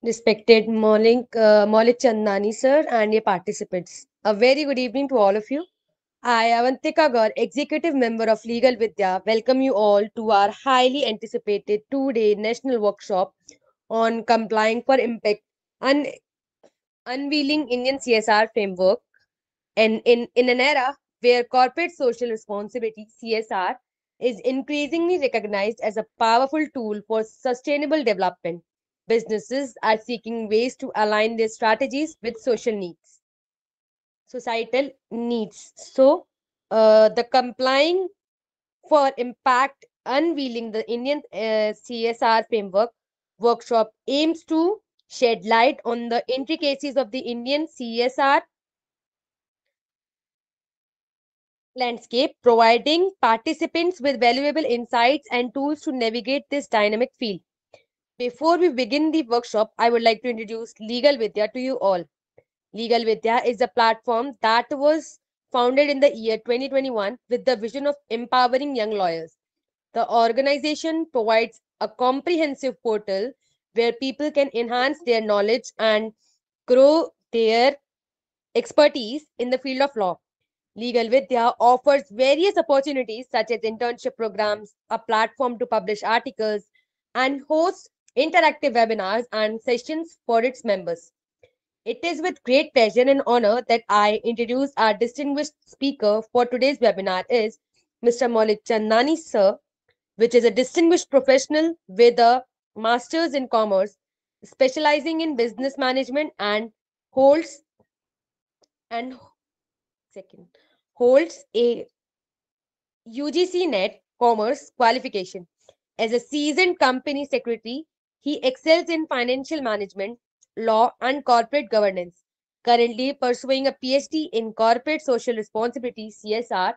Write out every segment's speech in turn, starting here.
Respected Maulik Chandani sir and your participants. A very good evening to all of you. I, Avantika Gar, Executive Member of Legal Vidya, welcome you all to our highly anticipated two-day national workshop on complying for impact and unveiling Indian CSR framework. And in an era where corporate social responsibility (CSR) is increasingly recognized as a powerful tool for sustainable development, businesses are seeking ways to align their strategies with societal needs. So, the complying for impact unveiling the Indian CSR framework workshop aims to shed light on the intricacies of the Indian CSR landscape, providing participants with valuable insights and tools to navigate this dynamic field. Before we begin the workshop, I would like to introduce Legal Vidya to you all. Legal Vidya is a platform that was founded in the year 2021 with the vision of empowering young lawyers. The organization provides a comprehensive portal where people can enhance their knowledge and grow their expertise in the field of law. Legal Vidya offers various opportunities such as internship programs, a platform to publish articles, and hosts interactive webinars and sessions for its members. It is with great pleasure and honor that I introduce our distinguished speaker for today's webinar is Mr. Maulik Chandani sir, which is a distinguished professional with a master's in commerce, specializing in business management holds and second holds a UGC Net Commerce qualification. As a seasoned company secretary, he excels in financial management, law, and corporate governance. Currently pursuing a PhD in corporate social responsibility (CSR),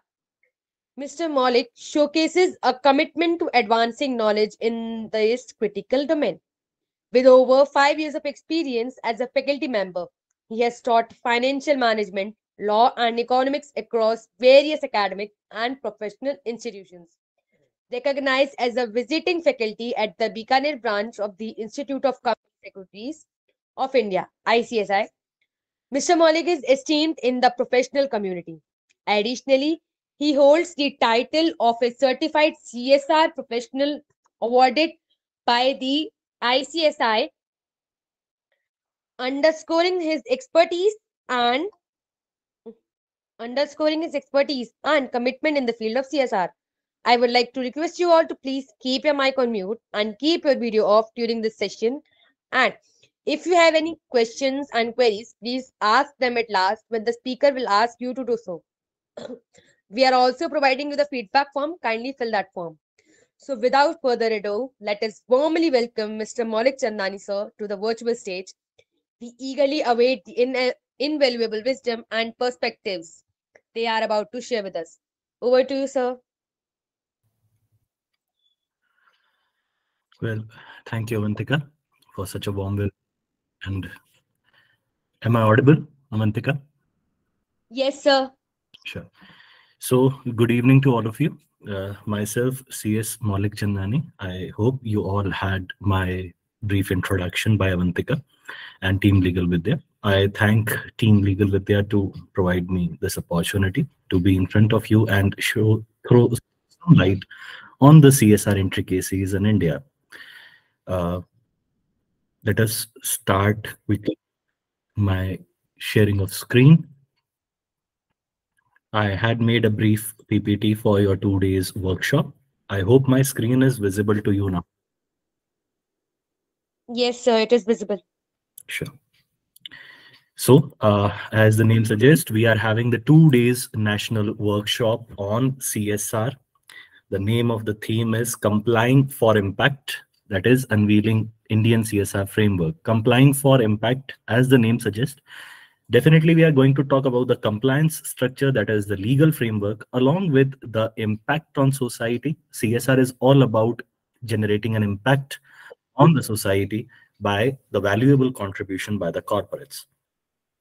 Mr. Maulik showcases a commitment to advancing knowledge in this critical domain. With over 5 years of experience as a faculty member, he has taught financial management, law, and economics across various academic and professional institutions. Recognized as a visiting faculty at the Bikaner branch of the Institute of Company Secretaries of India, ICSI, Mr. Maulik is esteemed in the professional community. Additionally, he holds the title of a certified CSR professional awarded by the ICSI, underscoring his expertise and commitment in the field of CSR. I would like to request you all to please keep your mic on mute and keep your video off during this session. And if you have any questions and queries, please ask them at last when the speaker will ask you to do so. We are also providing you the feedback form. Kindly fill that form. So without further ado, let us warmly welcome Mr. Maulik Chandani sir to the virtual stage. We eagerly await the invaluable wisdom and perspectives they are about to share with us. Over to you, sir. Well, thank you, Avantika, for such a warm welcome. And am I audible, Avantika? Yes, sir. Sure. So, good evening to all of you. Myself, CS Maulik Chandani. I hope you all had my brief introduction by Avantika and Team Legal Vidya. I thank Team Legal Vidya to provide me this opportunity to be in front of you and throw some light on the CSR intricacies in India. Let us start with my sharing of screen. I had made a brief PPT for your 2 days workshop. I hope my screen is visible to you now. Yes, sir, it is visible. Sure. So, as the name suggests, we are having the 2 days national workshop on CSR. The name of the theme is Complying for Impact, that is unveiling Indian CSR framework. Complying for Impact, as the name suggests, definitely we are going to talk about the compliance structure, that is the legal framework, along with the impact on society. CSR is all about generating an impact on the society by the valuable contribution by the corporates.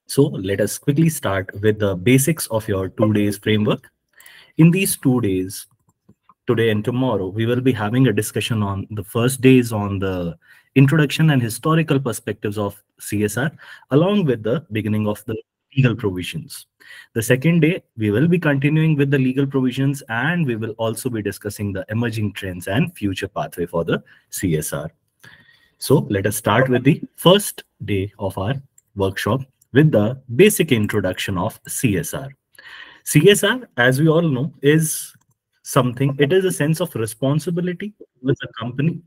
So let us quickly start with the basics of your 2 days framework. In these 2 days, today and tomorrow, we will be having a discussion on the first days on the introduction and historical perspectives of CSR, along with the beginning of the legal provisions. The second day, we will be continuing with the legal provisions, and we will also be discussing the emerging trends and future pathway for the CSR. So let us start with the first day of our workshop with the basic introduction of CSR. CSR, as we all know, is something, it is a sense of responsibility with the company.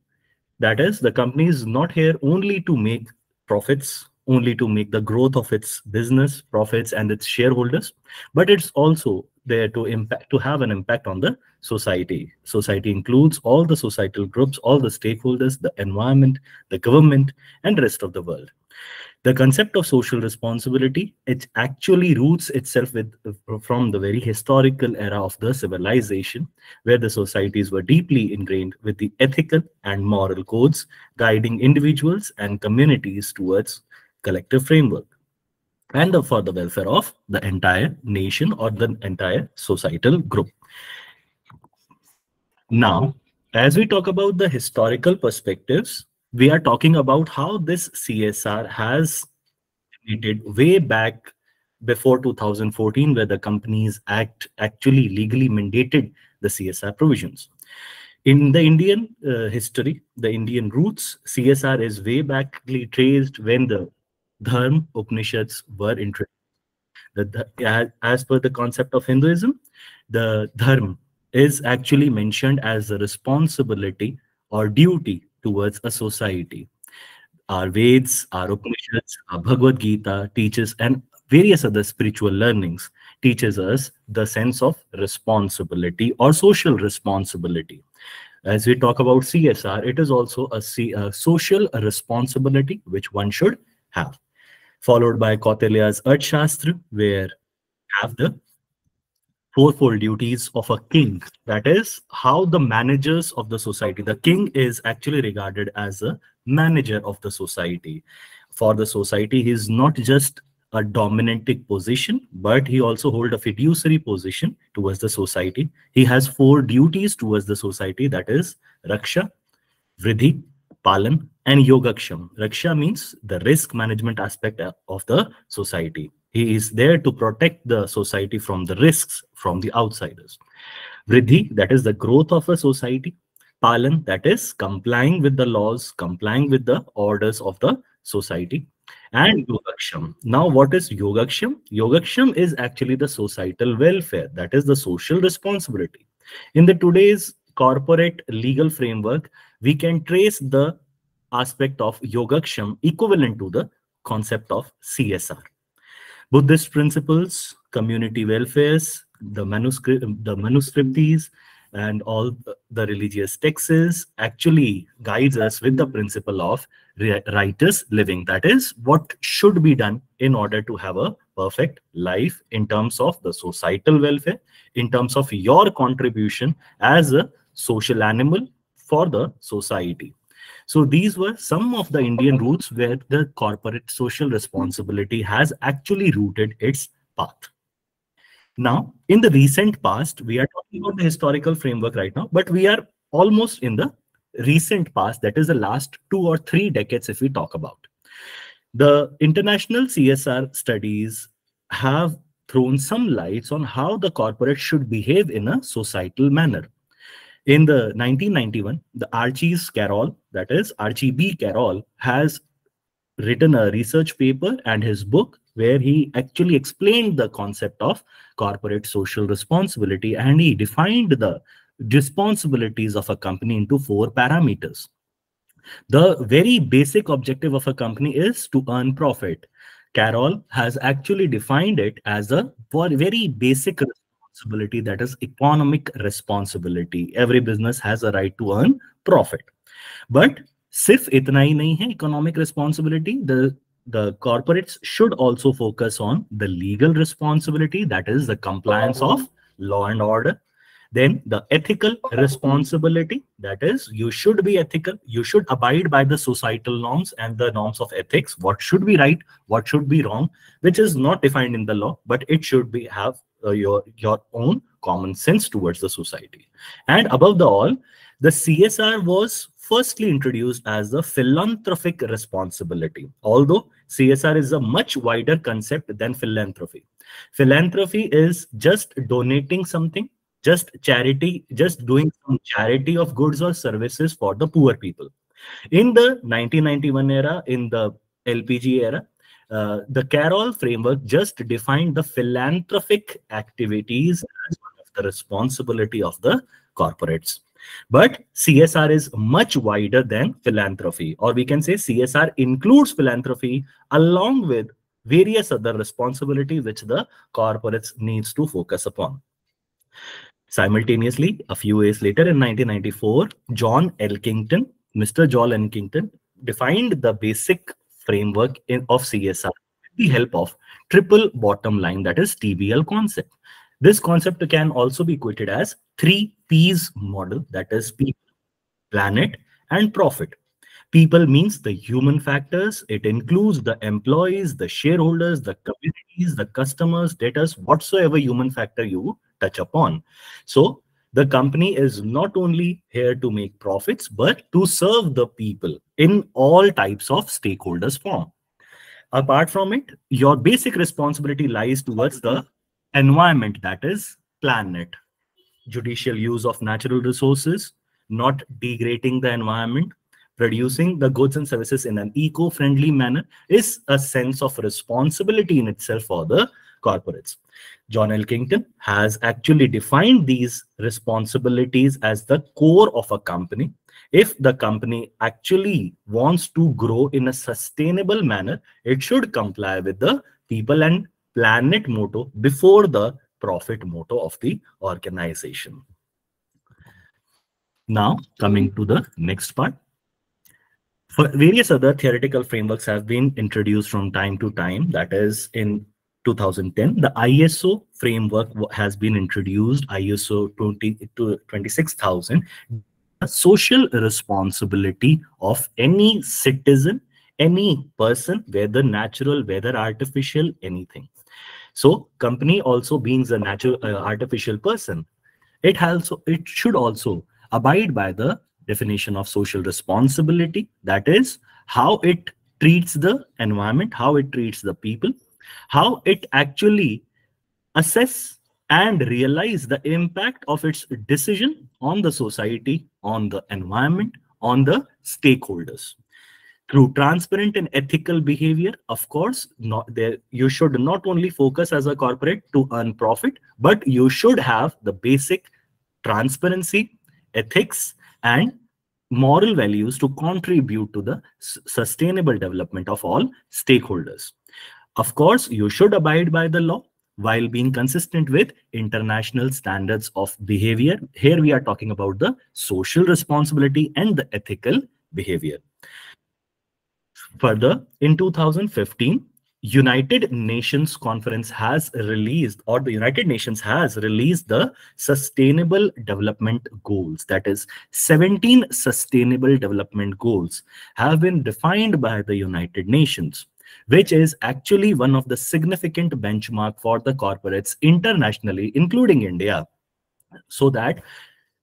That is, the company is not here only to make profits, only to make the growth of its business, profits, and its shareholders, but it's also there to impact, to have an impact on the society. Society includes all the societal groups, all the stakeholders, the environment, the government, and rest of the world. The concept of social responsibility, it actually roots itself with from the very historical era of the civilization, where the societies were deeply ingrained with the ethical and moral codes guiding individuals and communities towards collective framework and for the welfare of the entire nation or the entire societal group. Now, as we talk about the historical perspectives, we are talking about how this CSR has created way back before 2014, where the Companies Act actually legally mandated the CSR provisions. In the Indian history, the Indian roots, CSR is way backly traced when the Dharma Upanishads were introduced. As per the concept of Hinduism, the Dharma is actually mentioned as a responsibility or duty towards a society. Our Veds, our Upanishads, our Bhagavad Gita teaches, and various other spiritual learnings teaches us the sense of responsibility or social responsibility. As we talk about CSR, it is also a social responsibility which one should have. Followed by Kautilya's Arthashastra, where have the fourfold duties of a king. That is how the managers of the society. The king is actually regarded as a manager of the society. For the society, he is not just a dominantic position, but he also hold a fiduciary position towards the society. He has four duties towards the society. That is Raksha, Vridhi, Palan, and Yogaksham. Raksha means the risk management aspect of the society. He is there to protect the society from the risks from the outsiders. Vridhi, that is the growth of a society. Palan, that is complying with the laws, complying with the orders of the society. And Yogaksham. Now, what is Yogaksham? Yogaksham is actually the societal welfare. That is the social responsibility. In the today's corporate legal framework, we can trace the aspect of Yogaksham equivalent to the concept of CSR. Buddhist principles, community welfares, the manuscripts, and all the religious texts actually guides us with the principle of righteous living. That is what should be done in order to have a perfect life in terms of the societal welfare, in terms of your contribution as a social animal for the society. So these were some of the Indian roots where the corporate social responsibility has actually rooted its path. Now, in the recent past, we are talking about the historical framework right now, but we are almost in the recent past, that is the last 2 or 3 decades if we talk about. The international CSR studies have thrown some lights on how the corporate should behave in a societal manner. In the 1991, the that is Archie B. Carroll, has written a research paper and his book where he actually explained the concept of corporate social responsibility, and he defined the responsibilities of a company into 4 parameters. The very basic objective of a company is to earn profit. Carroll has actually defined it as a very basic responsibility, that is economic responsibility. Every business has a right to earn profit. But सिर्फ इतना ही नहीं है economic responsibility. The corporates should also focus on the legal responsibility, that is the compliance of law and order. Then the ethical responsibility, that is you should be ethical, you should abide by the societal norms and the norms of ethics, what should be right, what should be wrong, which is not defined in the law, but it should be have your own common sense towards the society. And above the all, the CSR was firstly introduced as the philanthropic responsibility. Although CSR is a much wider concept than philanthropy. Philanthropy is just donating something, just charity, just doing some charity of goods or services for the poor people. In the 1991 era, in the LPG era, the Carroll framework just defined the philanthropic activities as one of the responsibility of the corporates. But CSR is much wider than philanthropy, or we can say CSR includes philanthropy along with various other responsibility which the corporates needs to focus upon. Simultaneously, a few years later in 1994, Mr. John Elkington defined the basic framework of CSR with the help of triple bottom line, that is TBL concept. This concept can also be quoted as 3Ps model, that is people, planet, and profit. People means the human factors. It includes the employees, the shareholders, the communities, the customers, debtors, whatsoever human factor you touch upon. So the company is not only here to make profits, but to serve the people in all types of stakeholders form. Apart from it, your basic responsibility lies towards the environment, that is planet. Judicial use of natural resources, not degrading the environment, producing the goods and services in an eco-friendly manner is a sense of responsibility in itself for the corporates. John Elkington has actually defined these responsibilities as the core of a company. If the company actually wants to grow in a sustainable manner, it should comply with the people and planet motto before the profit motto of the organization. Now, coming to the next part. Various other theoretical frameworks have been introduced from time to time. That is, in 2010, the ISO framework has been introduced, ISO 26000, a social responsibility of any citizen, any person, whether natural, whether artificial, anything. So company also being a natural artificial person, it should also abide by the definition of social responsibility. That is how it treats the environment, how it treats the people, how it actually assess and realize the impact of its decision on the society, on the environment, on the stakeholders. Through transparent and ethical behavior, of course, you should not only focus as a corporate to earn profit, but you should have the basic transparency, ethics, and moral values to contribute to the sustainable development of all stakeholders. Of course, you should abide by the law while being consistent with international standards of behavior. Here we are talking about the social responsibility and the ethical behavior. Further, in 2015, United Nations Conference has released, or the United Nations has released, the Sustainable Development Goals. That is, 17 Sustainable Development Goals have been defined by the United Nations, which is actually one of the significant benchmark for the corporates internationally, including India, so that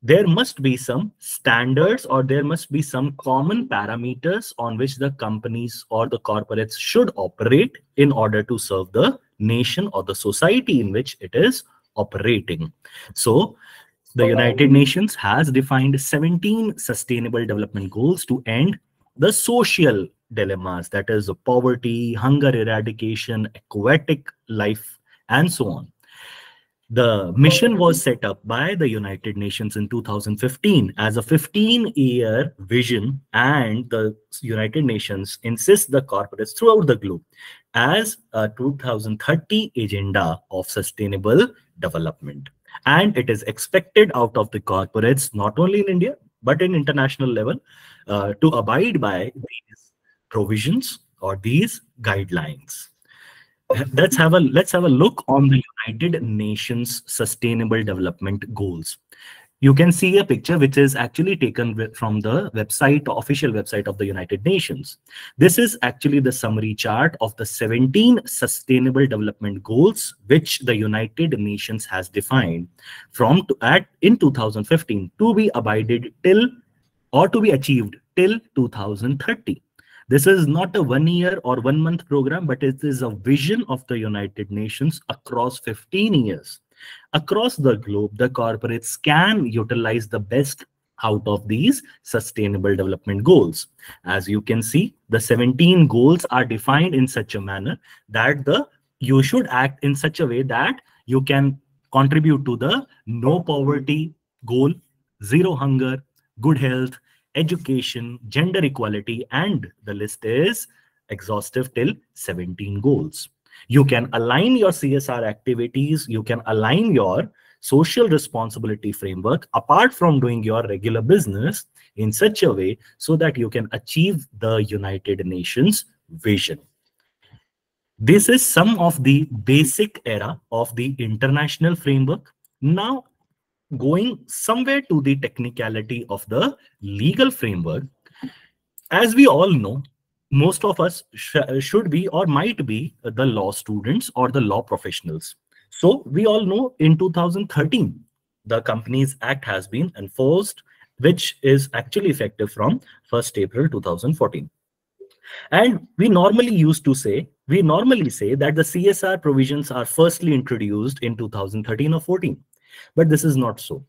there must be some standards or there must be some common parameters on which the companies or the corporates should operate in order to serve the nation or the society in which it is operating. So the United Nations has defined 17 sustainable development goals to end the social dilemmas, that is poverty, hunger eradication, aquatic life, and so on. The mission was set up by the United Nations in 2015 as a 15-year vision, and the United Nations insists the corporates throughout the globe as a 2030 agenda of sustainable development. And it is expected out of the corporates, not only in India, but in international level, to abide by these provisions or these guidelines. Let's have a look on the United Nations Sustainable Development Goals. You can see a picture which is actually taken from the official website of the United Nations. This is actually the summary chart of the 17 Sustainable Development Goals which the United Nations has defined in 2015 to be abided till or to be achieved till 2030. This is not a 1 year or 1 month program, but it is a vision of the United Nations across 15 years. Across the globe, the corporates can utilize the best out of these sustainable development goals. As you can see, the 17 goals are defined in such a manner that you should act in such a way that you can contribute to the no poverty goal, zero hunger, good health, education, gender equality, and the list is exhaustive till 17 goals. You can align your CSR activities, you can align your social responsibility framework apart from doing your regular business in such a way so that you can achieve the United Nations vision. This is some of the basic era of the international framework. Now, going somewhere to the technicality of the legal framework, as we all know, most of us should be or might be the law students or the law professionals. So we all know in 2013, the Companies Act has been enforced, which is actually effective from 1st April 2014. And we normally say that the CSR provisions are firstly introduced in 2013 or 14. But this is not so.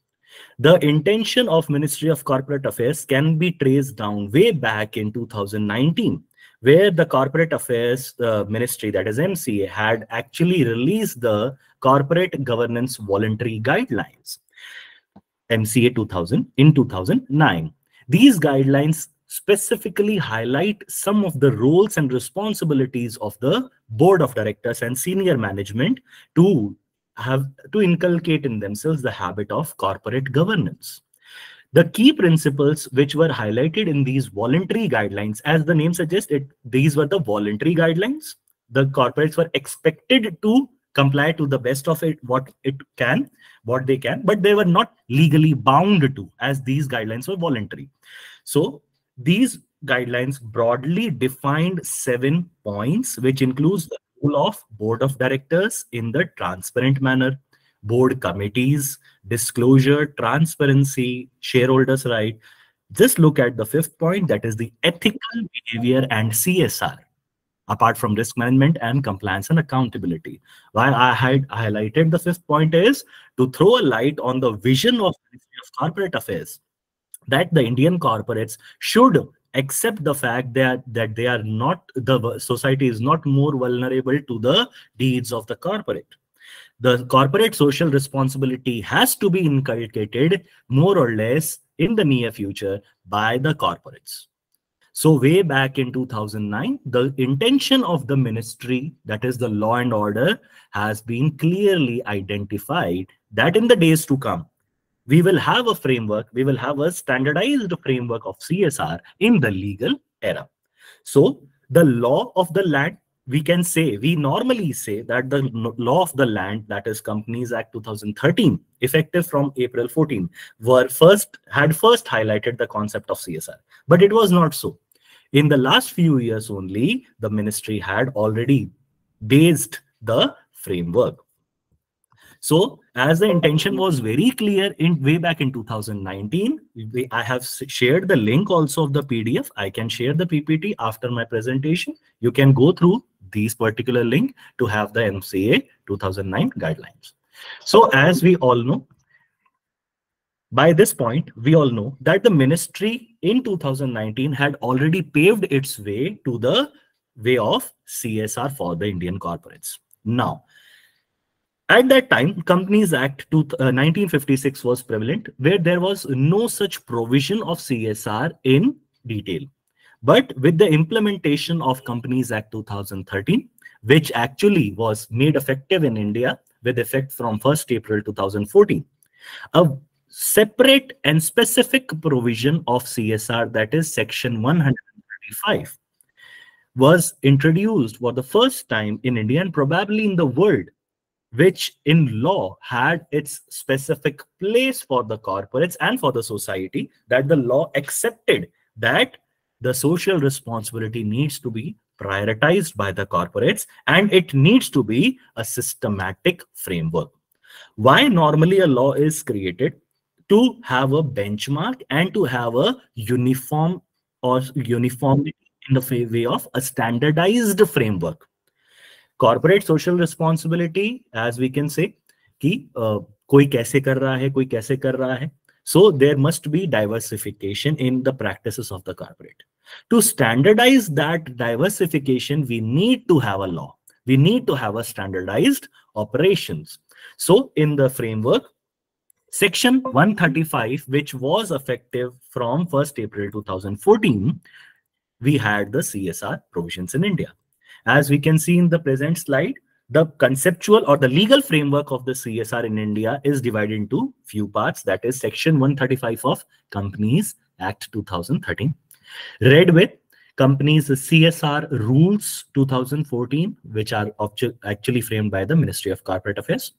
The intention of Ministry of Corporate Affairs can be traced down way back in 2019, where the Corporate Affairs Ministry, that is MCA, had actually released the Corporate Governance Voluntary Guidelines, MCA 2000, in 2009. These guidelines specifically highlight some of the roles and responsibilities of the board of directors and senior management to inculcate in themselves the habit of corporate governance. The key principles which were highlighted in these voluntary guidelines, as the name suggests, these were the voluntary guidelines. The corporates were expected to comply to the best of it, what they can, but they were not legally bound to, as these guidelines were voluntary. So these guidelines broadly defined 7 points, which includes the role of board of directors in the transparent manner, board committees, disclosure, transparency, shareholders' right. Just look at the 5th point, that is the ethical behavior and CSR, apart from risk management and compliance and accountability. Why I had highlighted the 5th point is to throw a light on the vision of Ministry of Corporate Affairs, that the Indian corporates should accept the fact that they are not, the society is not more vulnerable to the deeds of the corporate. The corporate social responsibility has to be inculcated more or less in the near future by the corporates. So way back in 2009, the intention of the ministry, that is the law and order, has been clearly identified that in the days to come, we will have a framework, we will have a standardized framework of CSR in the legal era. So the law of the land, we normally say that the law of the land, that is Companies Act 2013, effective from April 14, had first highlighted the concept of CSR, but it was not so. In the last few years only, the ministry had already based the framework. So as the intention was very clear way back in 2019, I have shared the link also of the PDF. I can share the PPT after my presentation. You can go through these particular link to have the MCA 2009 guidelines. So as we all know, by this point, we all know that the ministry in 2019 had already paved its way to the way of CSR for the Indian corporates. Now, at that time, Companies Act 1956 was prevalent, where there was no such provision of CSR in detail. But with the implementation of Companies Act 2013, which actually was made effective in India with effect from 1st April 2014, a separate and specific provision of CSR, that is Section 135, was introduced for the first time in India and probably in the world, which in law had its specific place for the corporates and for the society, that the law accepted that the social responsibility needs to be prioritized by the corporates and it needs to be a systematic framework. Why normally a law is created? to have a benchmark and to have a uniform or uniformity in the way of a standardized framework. Corporate social responsibility, as we can say, कि कोई कैसे कर रहा है, कोई कैसे कर रहा है. So there must be diversification in the practices of the corporate. To standardize that diversification, we need to have a law. We need to have a standardized operations. So in the framework, Section 135, which was effective from 1st April 2014, we had the CSR provisions in India. As we can see in the present slide, the conceptual or the legal framework of the CSR in India is divided into few parts. That is Section 135 of Companies Act 2013. Read with Companies CSR Rules 2014, which are actually framed by the Ministry of Corporate Affairs.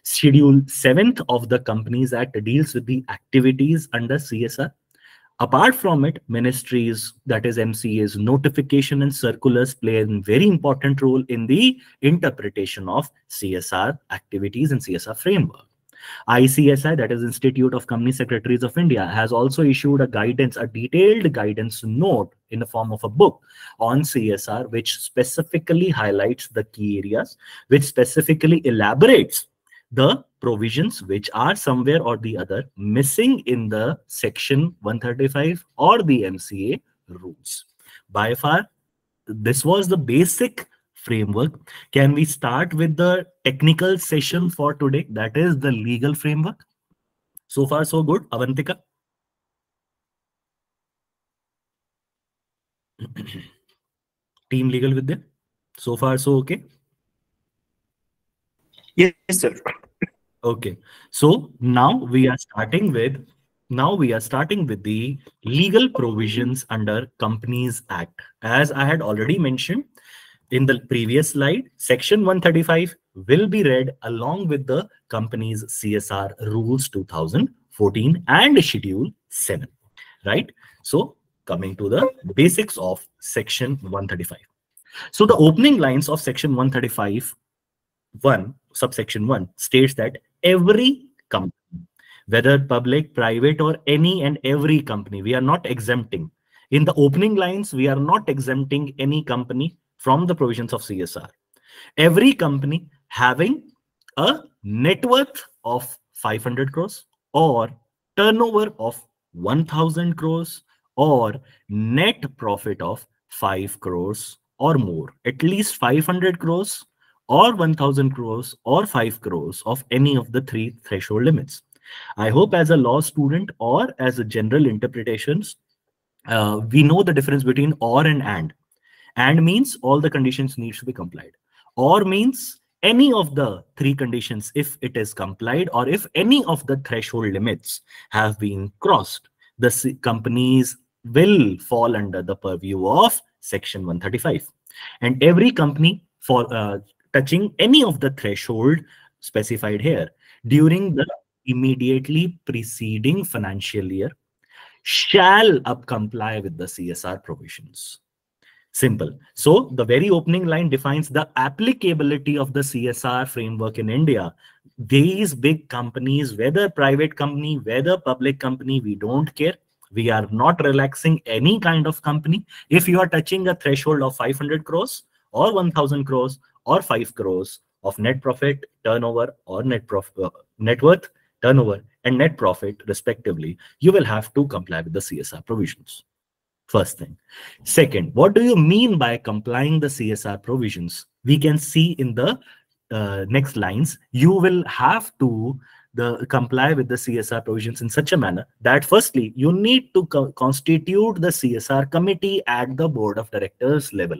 Schedule 7th of the Companies Act deals with the activities under CSR. Apart from it, ministries, that is MCAs, notification and circulars play a very important role in the interpretation of CSR activities and CSR framework. ICSI, that is Institute of Company Secretaries of India, has also issued a guidance, a detailed guidance note in the form of a book on CSR, which specifically highlights the key areas, which specifically elaborates the provisions which are somewhere or the other missing in the Section 135 or the MCA rules. By far, this was the basic framework. Can we start with the technical session for today? That is the legal framework. So far, so good. Avantika? Team Legal Vidya? So far, so okay? Yes, sir. Okay. So now we are starting with the legal provisions under Companies Act. As I had already mentioned in the previous slide, Section 135 will be read along with the company's CSR rules 2014 and Schedule 7, right? So coming to the basics of Section 135. So the opening lines of Section 135 subsection 1 states that every company, whether public, private, or any and every company, we are not exempting. In the opening lines, we are not exempting any company from the provisions of CSR. Every company having a net worth of 500 crores or turnover of 1000 crores or net profit of 5 crores or more, at least 500 crores or 1000 crores or 5 crores of any of the three threshold limits. I hope as a law student or as a general interpretations, we know the difference between or and and. And means all the conditions needs to be complied. Or means any of the three conditions, if it is complied or if any of the threshold limits have been crossed, the companies will fall under the purview of Section 135. And every company for touching any of the threshold specified here during the immediately preceding financial year shall comply with the CSR provisions. Simple. So the very opening line defines the applicability of the CSR framework in India. These big companies, whether private company, whether public company, we don't care. We are not relaxing any kind of company. If you are touching a threshold of 500 crores or 1000 crores or 5 crores of net profit, turnover, or net worth, turnover, and net profit respectively, you will have to comply with the CSR provisions. First thing. Second, what do you mean by complying the CSR provisions? We can see in the next lines, you will have to comply with the CSR provisions in such a manner that firstly, you need to constitute the CSR committee at the board of directors level.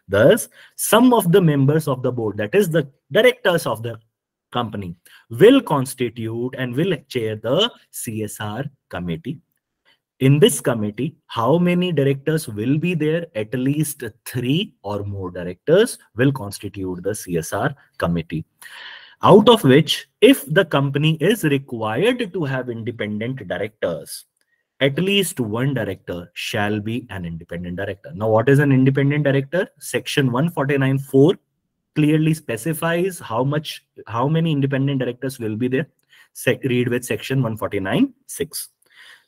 Thus, some of the members of the board, that is the directors of the company, will constitute and will chair the CSR committee. In this committee, how many directors will be there? At least 3 or more directors will constitute the CSR committee. Out of which, if the company is required to have independent directors, at least one director shall be an independent director. Now, what is an independent director? Section 149(4) clearly specifies how many independent directors will be there. read with section 149(6).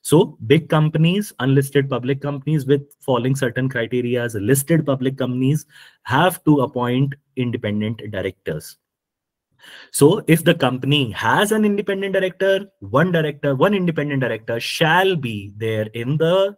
So big companies, unlisted public companies with following certain criteria, as listed public companies have to appoint independent directors. So if the company has an independent director, one independent director shall be there in the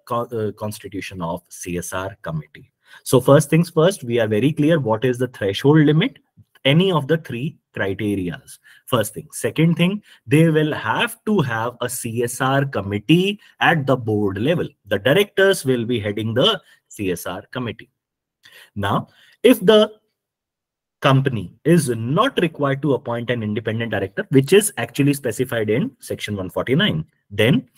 constitution of CSR committee. So first things first, we are very clear what is the threshold limit, any of the three criterias. First thing. Second thing, they will have to have a CSR committee at the board level. The directors will be heading the CSR committee. Now, if the company is not required to appoint an independent director, which is actually specified in section 149, then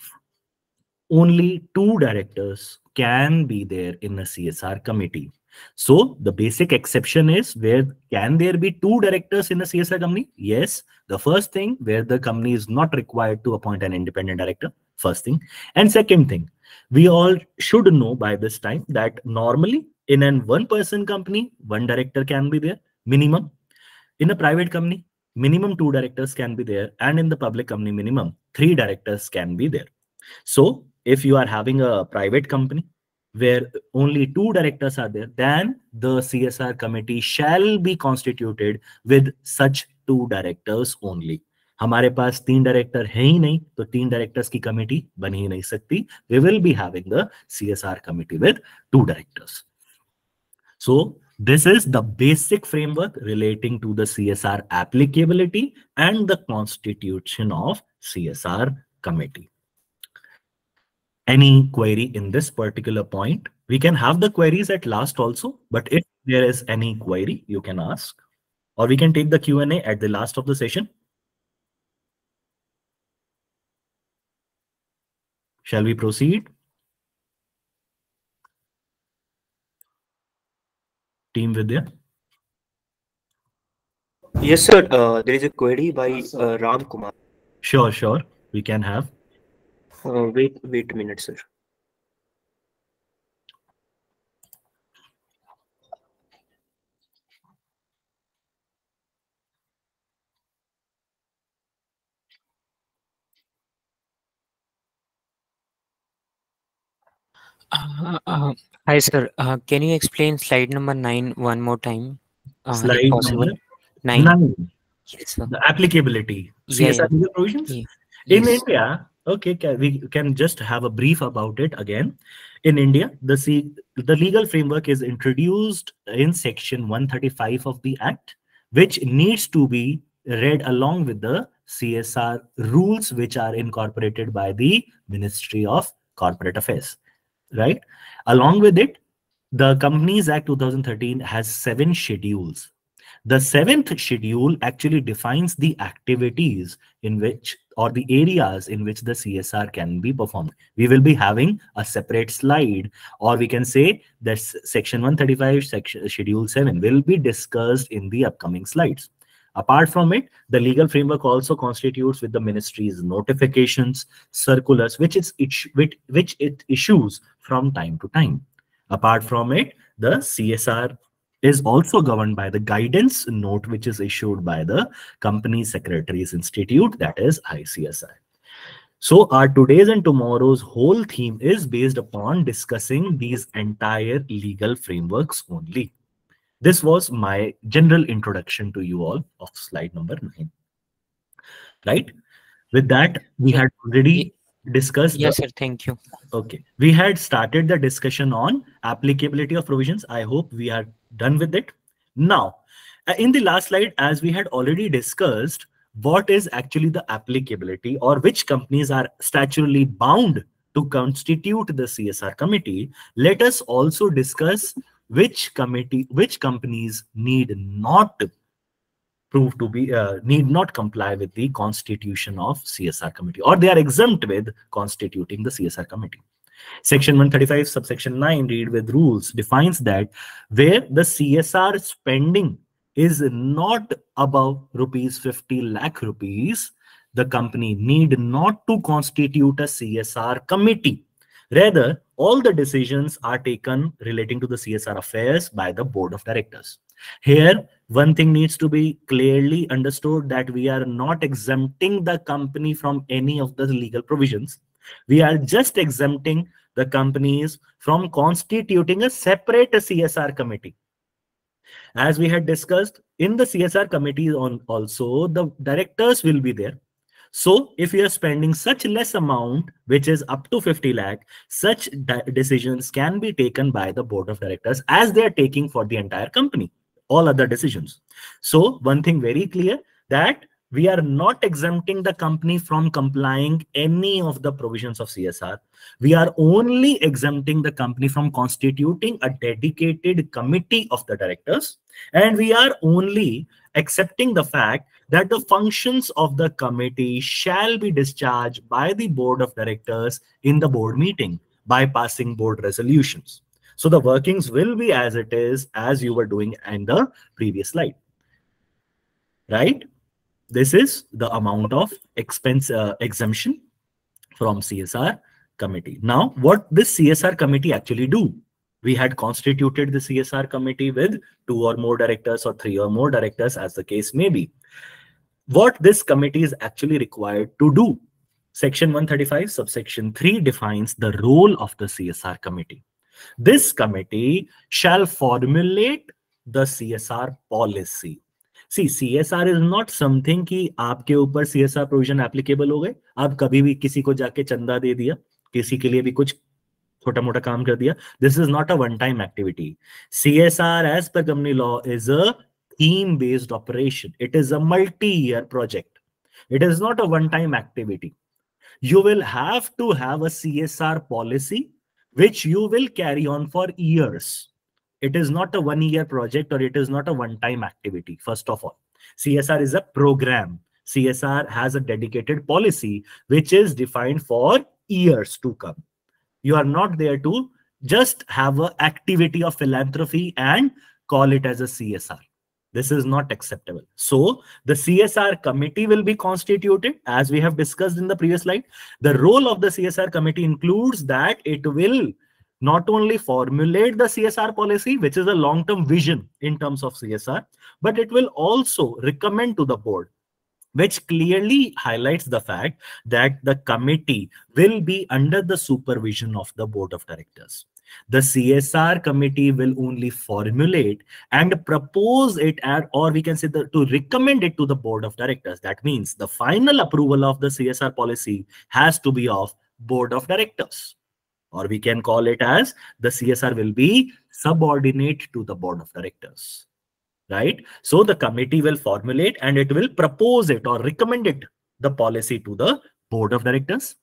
only two directors can be there in a CSR committee. So the basic exception is where can there be two directors in a CSR company? Yes. The first thing, where the company is not required to appoint an independent director, first thing. And second thing, we all should know by this time that normally in an one-person company, one director can be there, minimum. In a private company, minimum two directors can be there. And in the public company, minimum three directors can be there. So if you are having a private company where only two directors are there, then the CSR committee shall be constituted with such two directors only. हमारे पास तीन director है ही नहीं, तो तीन directors की committee बन ही नहीं सकती. We will be having the CSR committee with two directors. So this is the basic framework relating to the CSR applicability and the constitution of CSR committee. Any query in this particular point? We can have the queries at last also, but if there is any query, you can ask, or we can take the Q&A at the last of the session. Shall we proceed? Team Vidya? Yes, sir. There is a query by Ram Kumar. Sure. We can have. Wait a minute, sir. Hi, sir. Can you explain slide number 9 one more time, if Slide possible? number 9. 9. Yes, sir. The applicability. Yeah, CSR legal provisions? yeah. In Yes. India, okay, we can just have a brief about it again. In India, the legal framework is introduced in section 135 of the Act, which needs to be read along with the CSR rules, which are incorporated by the Ministry of Corporate Affairs, right? Along with it, the Companies Act 2013 has 7 schedules. The 7th schedule actually defines the activities in which, or the areas in which the CSR can be performed. We will be having a separate slide, or we can say that section 135, schedule 7 will be discussed in the upcoming slides. Apart from it, the legal framework also constitutes with the ministry's notifications, circulars, which it issues from time to time. Apart from it, the CSR is also governed by the guidance note, which is issued by the Company Secretaries Institute, that is ICSI. So our today's and tomorrow's whole theme is based upon discussing these entire legal frameworks only. This was my general introduction to you all of slide number 9. Right? With that, we had already discussed. Yes, sir. Thank you. Okay. We had started the discussion on applicability of provisions. I hope we are done with it. Now, in the last slide, as we had already discussed, what is actually the applicability, or which companies are statutorily bound to constitute the CSR committee, let us also discuss which companies need not prove to be need not comply with the constitution of CSR committee, or they are exempt with constituting the CSR committee. Section 135 subsection 9 read with rules defines that where the CSR spending is not above ₹50 lakh, the company need not to constitute a CSR committee. Rather, all the decisions are taken relating to the CSR affairs by the board of directors. Here, one thing needs to be clearly understood, that we are not exempting the company from any of the legal provisions. We are just exempting the companies from constituting a separate CSR committee. As we had discussed in the CSR committee, on also the directors will be there. So if you are spending such less amount, which is up to 50 lakh, such decisions can be taken by the board of directors as they are taking for the entire company, all other decisions. So one thing very clear, that we are not exempting the company from complying any of the provisions of CSR. We are only exempting the company from constituting a dedicated committee of the directors. And we are only accepting the fact that the functions of the committee shall be discharged by the board of directors in the board meeting by passing board resolutions. So the workings will be as it is, as you were doing in the previous slide, right? This is the amount of expense exemption from CSR committee. Now, what this CSR committee actually do? We had constituted the CSR committee with 2 or more directors or 3 or more directors, as the case may be. What this committee is actually required to do? Section 135 subsection 3 defines the role of the CSR committee. This committee shall formulate the CSR policy. See, CSR is not something कि आपके ऊपर CSR provision applicable हो गए, आप कभी भी किसी को जाके चंदा दे दिया, किसी के लिए भी कुछ छोटा मोटा काम कर दिया. This is not a one-time activity. CSR as per company law is a theme-based operation. It is a multi-year project. It is not a one-time activity. You will have to have a CSR policy which you will carry on for years. It is not a one-year project, or it is not a one-time activity. First of all, CSR is a program. CSR has a dedicated policy which is defined for years to come. You are not there to just have an activity of philanthropy and call it as a CSR. This is not acceptable. So the CSR committee will be constituted as we have discussed in the previous slide. The role of the CSR committee includes that it will not only formulate the CSR policy, which is a long-term vision in terms of CSR, but it will also recommend to the board, which clearly highlights the fact that the committee will be under the supervision of the board of directors. The CSR committee will only formulate and propose it at, or we can say to recommend it to the board of directors. That means the final approval of the CSR policy has to be of board of directors, or we can call it as the CSR will be subordinate to the board of directors. Right? So the committee will formulate and it will propose it or recommend it, the policy, to the board of directors,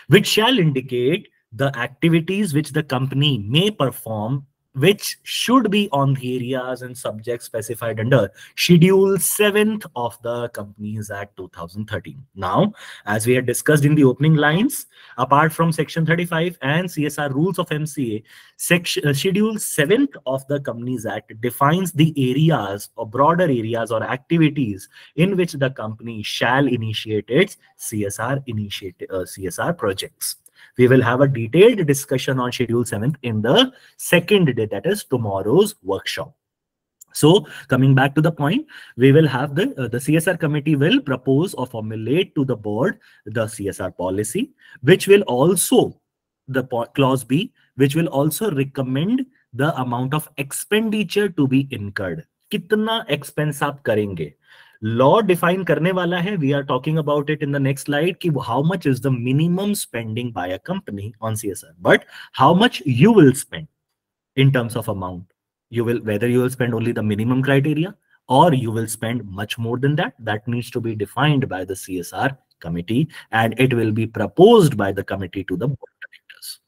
which shall indicate the activities which the company may perform, which should be on the areas and subjects specified under Schedule 7th of the Companies Act 2013. Now, as we had discussed in the opening lines, apart from Section 35 and CSR rules of MCA, Schedule 7th of the Companies Act defines the areas or broader areas or activities in which the company shall initiate its CSR projects. We will have a detailed discussion on Schedule 7th in the second day, that is tomorrow's workshop. So coming back to the point, we will have the CSR committee will propose or formulate to the board the CSR policy, which will also, the clause B, which will also recommend the amount of expenditure to be incurred. कितना expense आप करेंगे? Law define करने वाला है. We are talking about it in the next slide कि how much is the minimum spending by a company on CSR, but how much you will spend in terms of amount. You will, whether you will spend only the minimum criteria or you will spend much more than that, that needs to be defined by the CSR committee, and it will be proposed by the committee to the board of directors.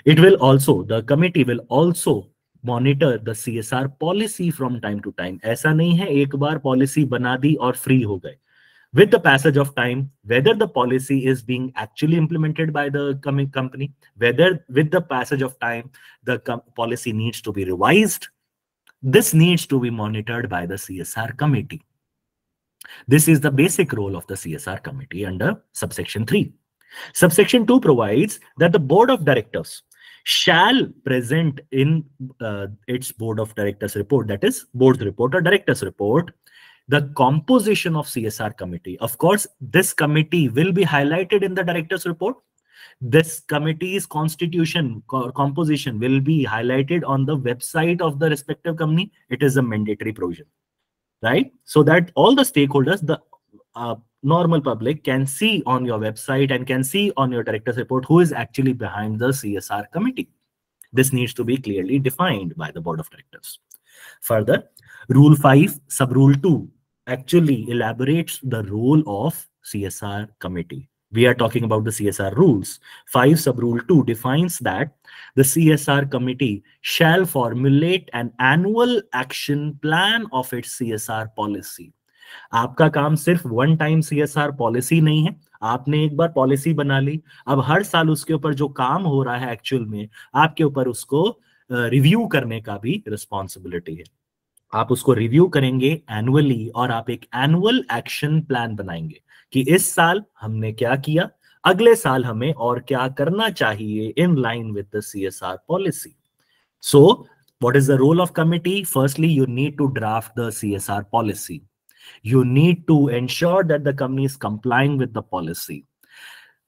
It will also, the committee will also monitor the CSR policy from time to time. ऐसा नहीं है एक बार policy बना दी और free हो गए. With the passage of time, whether the policy is being actually implemented by the company, whether with the passage of time, the policy needs to be revised, this needs to be monitored by the CSR committee. This is the basic role of the CSR committee under subsection 3. Subsection 2 provides that the board of directors shall present in its board of directors report, that is board's report or directors report, the composition of CSR committee. Of course, this committee will be highlighted in the directors report. This committee's constitution composition will be highlighted on the website of the respective company. It is a mandatory provision, right? So that all the stakeholders, the normal public, can see on your website and can see on your director's report who is actually behind the CSR committee. This needs to be clearly defined by the board of directors. Further, Rule 5, Sub-Rule 2 actually elaborates the role of CSR committee. We are talking about the CSR rules. 5 Sub-Rule 2 defines that the CSR committee shall formulate an annual action plan of its CSR policy. आपका काम सिर्फ one time CSR policy नहीं है, आपने एक बार policy बना ली, अब हर साल उसके ऊपर जो काम हो रहा है एक्चुअल में आपके ऊपर उसको रिव्यू करने का भी रिस्पॉन्सिबिलिटी है। आप उसको रिव्यू करेंगे एनुअली और आप एक एनुअल एक्शन प्लान बनाएंगे कि इस साल हमने क्या किया, अगले साल हमें और क्या करना चाहिए in line with the CSR policy. So what is the role of committee? Firstly, you need to draft the CSR policy. You need to ensure that the company is complying with the policy.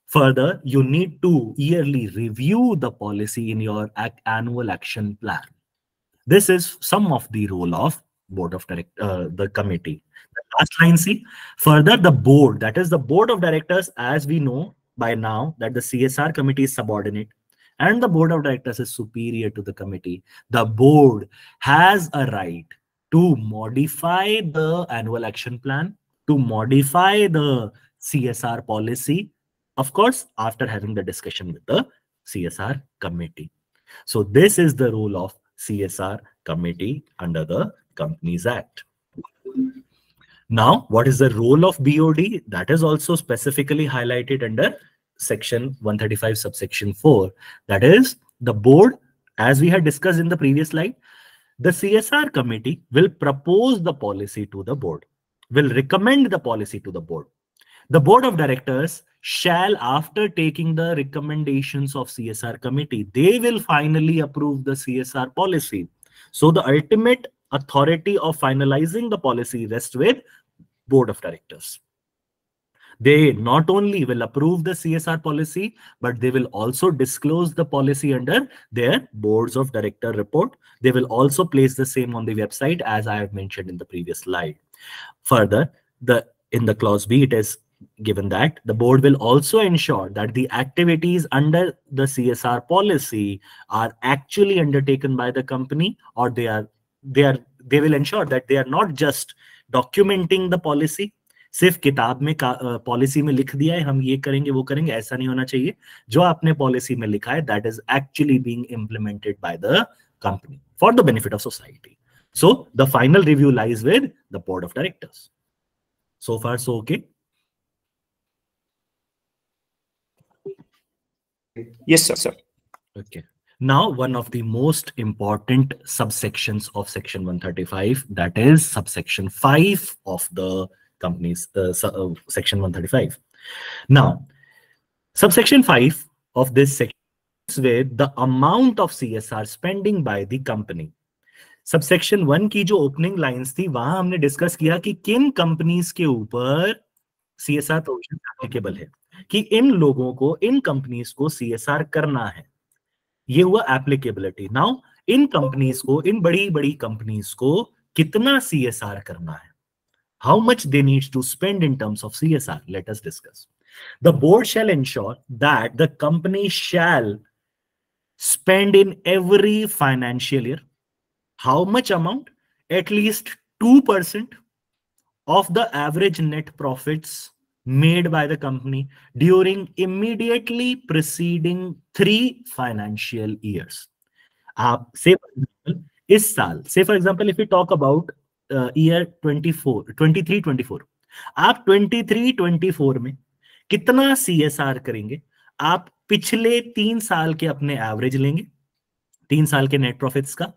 Further, you need to yearly review the policy in your annual action plan. This is some of the role of board of the committee. The last line, see, further the board, that is the board of directors, as we know by now that the CSR committee is subordinate and the board of directors is superior to the committee. The board has a right to modify the annual action plan, to modify the CSR policy, of course, after having the discussion with the CSR committee. So this is the role of CSR committee under the Companies Act. Now, what is the role of BOD? That is also specifically highlighted under section 135 subsection 4. That is the board, as we had discussed in the previous slide, the CSR committee will propose the policy to the board, will recommend the policy to the board. The board of directors shall, after taking the recommendations of CSR committee, they will finally approve the CSR policy. So the ultimate authority of finalizing the policy rests with board of directors. They not only will approve the CSR policy, but they will also disclose the policy under their boards of director report. They will also place the same on the website, as I have mentioned in the previous slide. Further, in the clause B, it is given that the board will also ensure that the activities under the CSR policy are actually undertaken by the company, or they will ensure that they are not just documenting the policy. सिर्फ किताब में policy में लिख दिया है हम ये करेंगे वो करेंगे, ऐसा नहीं होना चाहिए। जो आपने पॉलिसी में लिखा है that is actually being implemented by the company for the benefit of society. So the final review lies with the board of directors. So far so okay? Yes, sir. Okay. Now, one of the most important subsections of section 135, that is subsection 5 of the company's section 135. Now, subsection 5 of this section is with the amount of CSR spending by the company. Subsection 1 की जो opening lines थी वहां हमने discuss किया कि किन companies के ऊपर सीएसआर प्रोविजन एप्लीकेबल है, कि इन लोगों को, इन कंपनीज को सीएसआर करना है, ये हुआ एप्लीकेबिलिटी. नाउ इन कंपनीज को, इन बड़ी बड़ी कंपनीज को कितना सीएसआर करना है, how much they needs to spend in terms of CSR, let us discuss. The board shall ensure that the company shall spend in every financial year. How much amount? At least 2% of the average net profits made by the company during immediately preceding 3 financial years. Say for example, इस साल, say for example, if we talk about year 23-24, आप 23-24 में कितना CSR करेंगे? आप पिछले 3 साल के अपने एवरेज लेंगे, 3 साल के नेट प्रॉफिट्स का,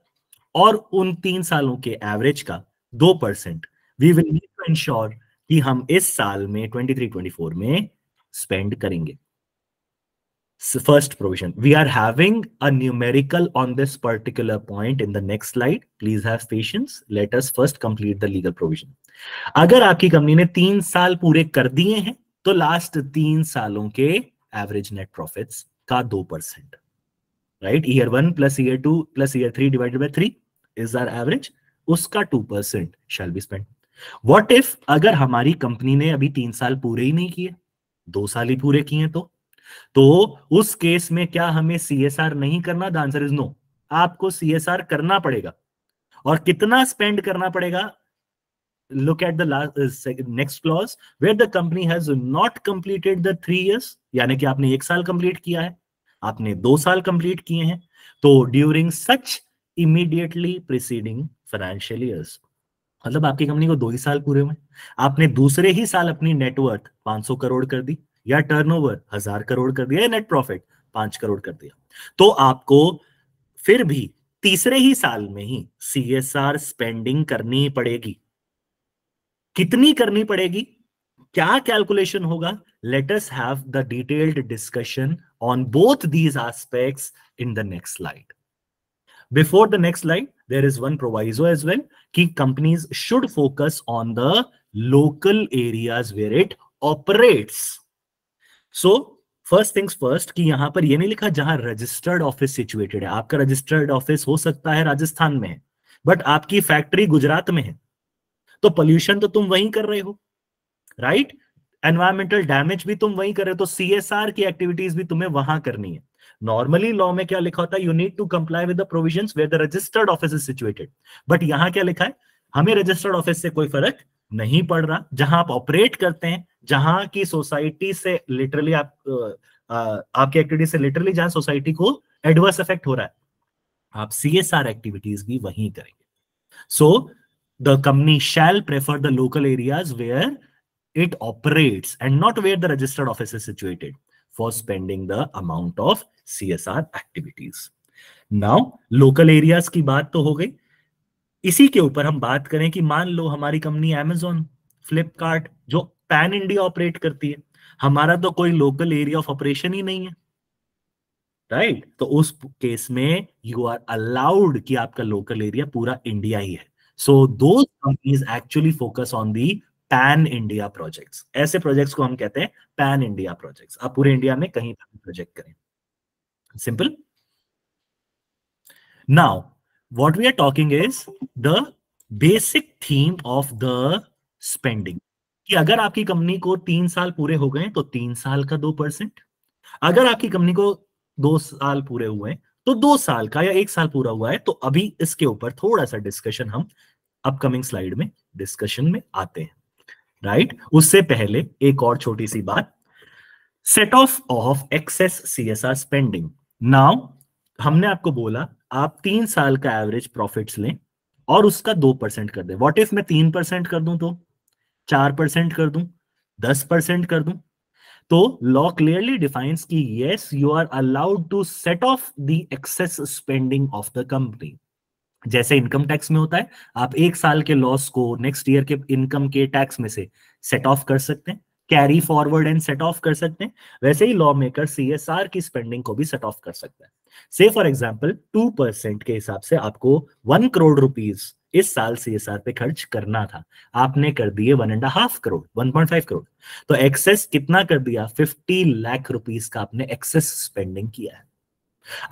और उन 3 सालों के एवरेज का 2% we will need to ensure कि हम इस साल में 23-24 में स्पेंड करेंगे. First provision. We are having a numerical on this particular point in the next slide. Please have patience. Let us first complete the legal provision. अगर आपकी company ने 3 साल पूरे कर दिए हैं तो लास्ट 3 सालों के एवरेज नेट प्रॉफिट्स का 2%, right? Year 1 plus year 2 plus year 3 divided by 3 is our average, उसका 2% shall be spend. What if अगर हमारी कंपनी ने अभी 3 साल पूरे ही नहीं किए, 2 साल ही पूरे किए, तो उस केस में क्या हमें सीएसआर नहीं करना? The answer is no. आपको सीएसआर करना पड़ेगा. और कितना स्पेंड करना पड़ेगा? Look at the next clause where the company has not completed the 3 years, यानी कि आपने 1 साल कंप्लीट किया है, आपने 2 साल कंप्लीट किए हैं, तो during such immediately preceding financial years, मतलब आपकी कंपनी को 2 ही साल पूरे हुए, आपने दूसरे ही साल अपनी नेटवर्थ 500 करोड़ कर दी, या टर्नओवर 1000 करोड़ कर दिया, या नेट प्रॉफिट 5 करोड़ कर दिया, तो आपको फिर भी तीसरे ही साल में ही सीएसआर स्पेंडिंग करनी पड़ेगी. कितनी करनी पड़ेगी? क्या कैलकुलेशन होगा? Let us have the detailed discussion on both these aspects in the next slide. Before the next slide, there is one proviso as well कि companies should focus on the local areas where it operates. So first things first कि यहां पर यह नहीं लिखा जहां registered office situated है. आपका रजिस्टर्ड ऑफिस हो सकता है राजस्थान में है, बट आपकी फैक्ट्री गुजरात में है, तो पोल्यूशन तो तुम वहीं कर रहे हो, राइट? एनवायरमेंटल डैमेज भी तुम वहीं कर रहे हो, तो सीएसआर की एक्टिविटीज भी तुम्हें वहां करनी है. नॉर्मली लॉ में क्या लिखा होता है? You need to comply with the provisions where the registered office is situated. But यहां क्या लिखा है? हमें रजिस्टर्ड ऑफिस से कोई फर्क नहीं पड़ रहा. जहां आप ऑपरेट करते हैं, जहां की सोसाइटी से लिटरली आपकी एक्टिविटी से लिटरली जहां सोसाइटी को एडवर्स इफेक्ट हो रहा है, आप सीएसआर एक्टिविटीज भी वहीं करेंगे. सो the company shall prefer the local areas where it operates and not where the registered office is situated for spending the amount of CSR activities. Now, local areas की बात तो हो गई. इसी के ऊपर हम बात करें कि मान लो हमारी कंपनी Amazon, Flipkart जो पैन इंडिया ऑपरेट करती है, हमारा तो कोई लोकल एरिया ऑफ ऑपरेशन ही नहीं है, राइट? तो उस केस में यू आर अलाउड कि आपका लोकल एरिया पूरा इंडिया ही है. So those companies actually focus on the pan India projects. ऐसे प्रोजेक्ट्स को हम कहते हैं pan India projects. आप पूरे इंडिया में कहीं पर प्रोजेक्ट करें. Simple. Now, what we are talking is the basic theme of the spending. कि अगर आपकी कंपनी को 3 साल पूरे हो गए तो 3 साल का 2%. अगर आपकी कंपनी को 2 साल पूरे हुए तो 2 साल का, या 1 साल पूरा हुआ है, तो अभी इसके ऊपर थोड़ा सा डिस्कशन हम अपकमिंग स्लाइड में डिस्कशन में आते हैं, राइट? उससे पहले एक और छोटी सी बात, set off excess CSR spending. Now हमने आपको बोला आप 3 साल का एवरेज प्रॉफिट्स लें और उसका 2% कर दें. व्हाट इफ मैं 3% कर दूं, तो 4% कर दूं, 10% कर दूं? तो लॉ क्लियरली डिफाइंस कि yes, you are allowed to set off the excess spending of the company. जैसे इनकम टैक्स में होता है, आप 1 साल के लॉस को नेक्स्ट ईयर के इनकम के टैक्स में से सेट ऑफ कर सकते हैं, carry forward and set off कर सकते हैं. वैसे ही लॉ मेकर सीएसआर की स्पेंडिंग को भी सेट ऑफ कर सकता है. से फॉर एग्जांपल 2% के हिसाब से आपको 1 करोड़ रुपीस इस साल सीएसआर पे खर्च करना था, आपने कर दिए 1.5 करोड़, 1.5 करोड़. तो एक्सेस कितना कर दिया? 50 लाख रुपीस का आपने एक्सेस स्पेंडिंग किया है.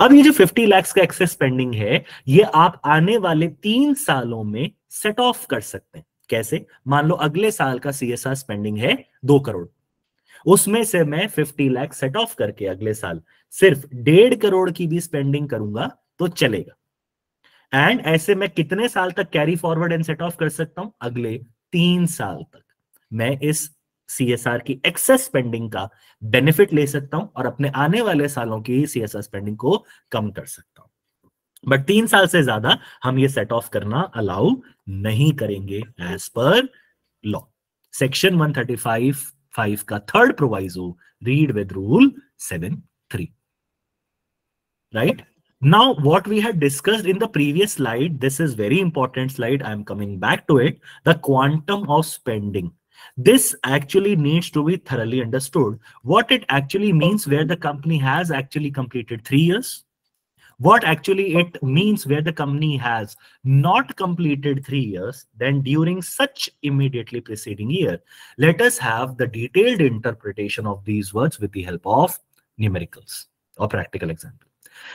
अब ये जो 50 लाख का एक्सेस स्पेंडिंग है, ये आप आने वाले 3 सालों में सेट ऑफ कर सकते हैं. कैसे? मान लो अगले साल का सीएसआर स्पेंडिंग है 2 करोड़, उसमें से मैं 50 लाख सेट ऑफ करके अगले साल सिर्फ 1.5 करोड़ की भी स्पेंडिंग करूंगा तो चलेगा. एंड ऐसे मैं कितने साल तक carry forward and set off कर सकता हूं? अगले 3 साल तक मैं इस सीएसआर की एक्सेस स्पेंडिंग का बेनिफिट ले सकता हूं और अपने आने वाले सालों की सीएसआर स्पेंडिंग को कम कर सकता हूं. बट 3 साल से ज्यादा हम ये सेट ऑफ करना अलाउ नहीं करेंगे एज पर लॉ. सेक्शन 135(5) का third proviso, read with rule 7(3). Right? Now, what we had discussed in the previous slide, this is very important slide. I am coming back to it. The quantum of spending. This actually needs to be thoroughly understood. What it actually means where the company has actually completed 3 years, what actually it means where the company has not completed 3 years, then during such immediately preceding year. Let us have the detailed interpretation of these words with the help of numericals or practical example.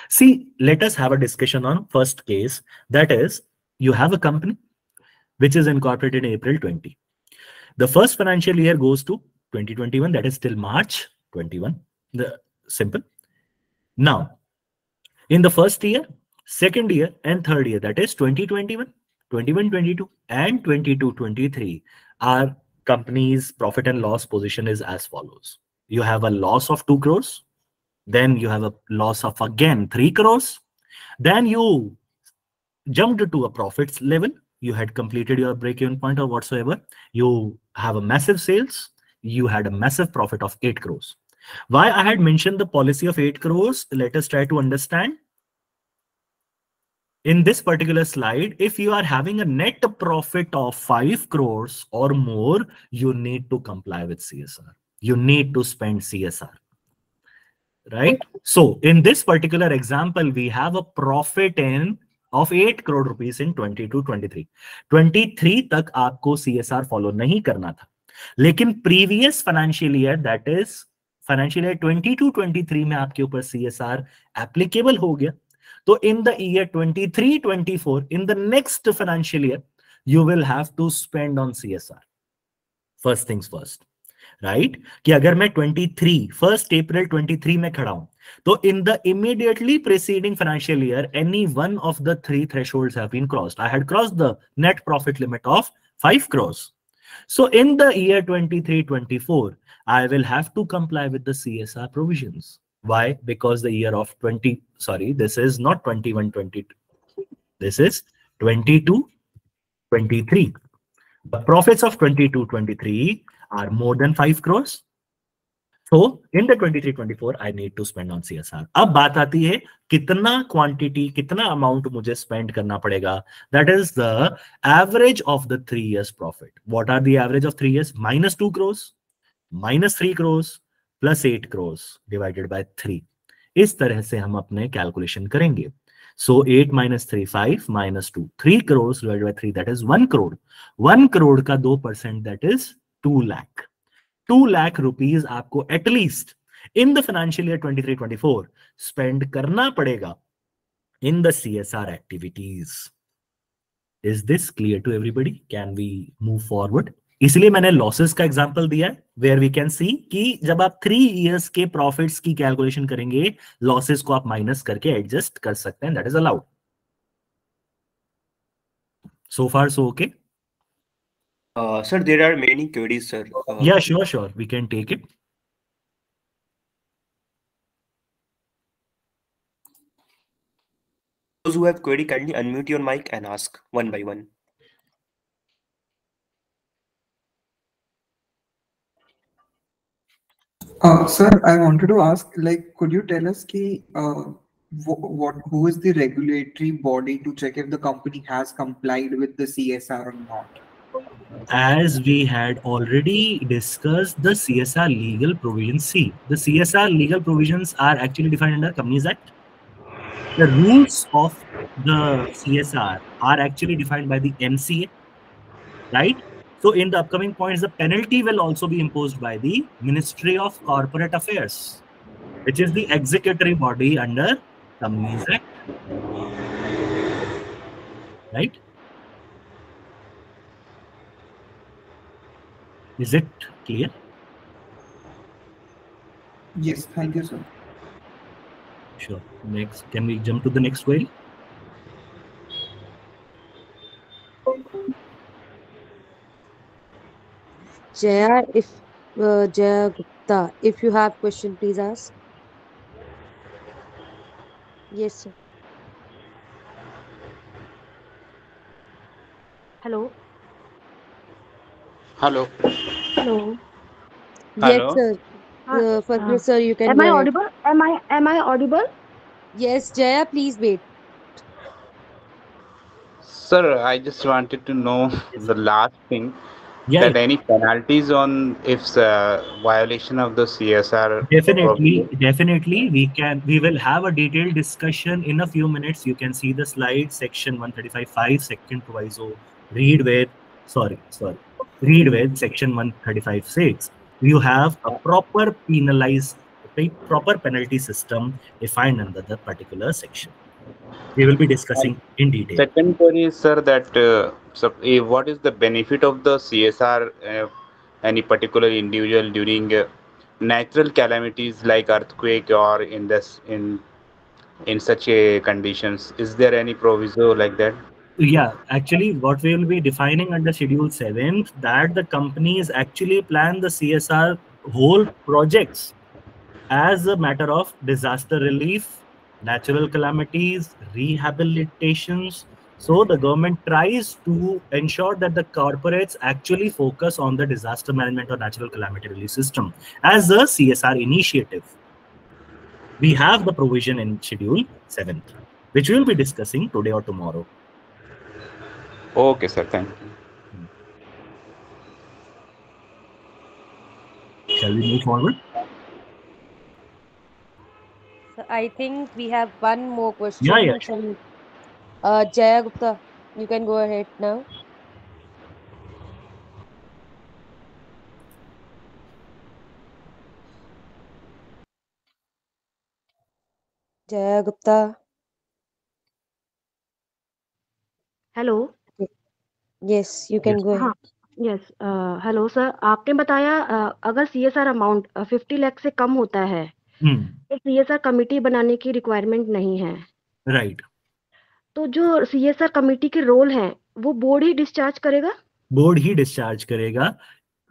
See, let us have a discussion on first case. That is, you have a company which is incorporated in April 20. The first financial year goes to 2021, that is till March 21. The simple. Now, in the first year, second year, and third year, that is 2021, 21-22, and 22-23, our company's profit and loss position is as follows. You have a loss of 2 crores, then you have a loss of again 3 crores, then you jumped to a profits level. You had completed your break-even point or whatsoever. You have a massive sales. You had a massive profit of 8 crores. Why I had mentioned the policy of 8 crores, let us try to understand. In this particular slide, if you are having a net profit of 5 crores or more, you need to comply with CSR. You need to spend CSR. Right? So in this particular example, we have a profit in of 8 crore rupees in 22-23. 23 तक आपको CSR follow नहीं करना था, लेकिन previous financial year, that is financial year 22-23 में आपके ऊपर CSR applicable हो गया. तो in the year 23-24, in the next financial year, you will have to spend on CSR. First things first. Right कि अगर मैं 23 1 अप्रैल 23 में खड़ा हूं, तो in the immediately preceding financial year any one of the 3 thresholds have been crossed. I had crossed the net profit limit of 5 crores. So in the year 23-24, I will have to comply with the CSR provisions. Why? Because the year of this is not 21-22, this is 22-23. The profits of 22-23 are more than 5 crores. So in the 23-24, I need to spend on CSR. अब बात आती है कितना quantity, कितना amount मुझे spend करना पड़ेगा. That is the average of the 3 years profit. What are the average of 3 years? Minus 2 crores, minus 3 crores, plus 8 crores divided by 3. इस तरह से हम अपने कैलकुलेशन करेंगे. So 8 minus 3, 5 minus 2, 3 crores divided by 3, that is 1 crore. 1 crore का 2%, that is 2 lakh. 2 lakh rupees आपको at least in the financial year 23-24 spend करना पड़ेगा in the CSR activities. Is this clear to everybody? Can we move forward? इसलिए मैंने losses का example दिया है, where we can see कि जब आप 3 इयर्स के प्रॉफिट्स की कैलकुलेशन करेंगे, लॉसेस को आप माइनस करके एडजस्ट कर सकते हैं. That is allowed. So far so okay? Sir, there are many queries, sir. Yeah, sure. We can take it. Those who have query, kindly unmute your mic and ask one by one. Sir, I wanted to ask, like, could you tell us who is the regulatory body to check if the company has complied with the CSR or not? As we had already discussed the CSR legal provisions. See, the CSR legal provisions are actually defined under Companies Act. The rules of the CSR are actually defined by the MCA, right? So in the upcoming points, the penalty will also be imposed by the Ministry of Corporate Affairs, which is the executory body under Companies Act, right? Is it clear? Yes, thank you, sir. Sure. Next, can we jump to the next query? Jaya, Jaya Gupta, if you have question, please ask. Yes, sir. Hello. Hello. Hello. Yes, Hello. sir. First, sir, you can Am go I ahead. audible? Am I audible? Yes, Jaya, please wait. Sir, I just wanted to know Yes. the last thing. Yeah, that any penalties on if violation of the CSR definitely, provision? definitely. We will have a detailed discussion in a few minutes. You can see the slide, section 135.5, second proviso. Read with, read with section 135.6. You have a proper penalty system defined under the particular section. We will be And discussing in detail. second query is, sir, that what is the benefit of the CSR, any particular individual during natural calamities like earthquake or in such a conditions? Is there any proviso like that? Yeah, actually, what we will be defining under Schedule 7, that the companies actually plan the CSR whole projects as a matter of disaster relief, natural calamities, rehabilitations. So the government tries to ensure that the corporates actually focus on the disaster management or natural calamity relief system as a CSR initiative. We have the provision in Schedule 7, which we will be discussing today or tomorrow. Okay, sir. Thank you. Shall we move forward? So I think we have one more Yeah, yeah. question from Jaya Gupta. You can go ahead now. Jaya Gupta. Hello Yes, you can Yes. go हाँ ahead. Yes hello sir आपने बताया अगर CSR amount 50 lakh से कम होता है Hmm. तो CSR committee बनाने की रिक्वायरमेंट नहीं है Right. तो जो सीएसआर कमेटी के रोल है वो बोर्ड ही डिस्चार्ज करेगा बोर्ड ही डिस्चार्ज करेगा।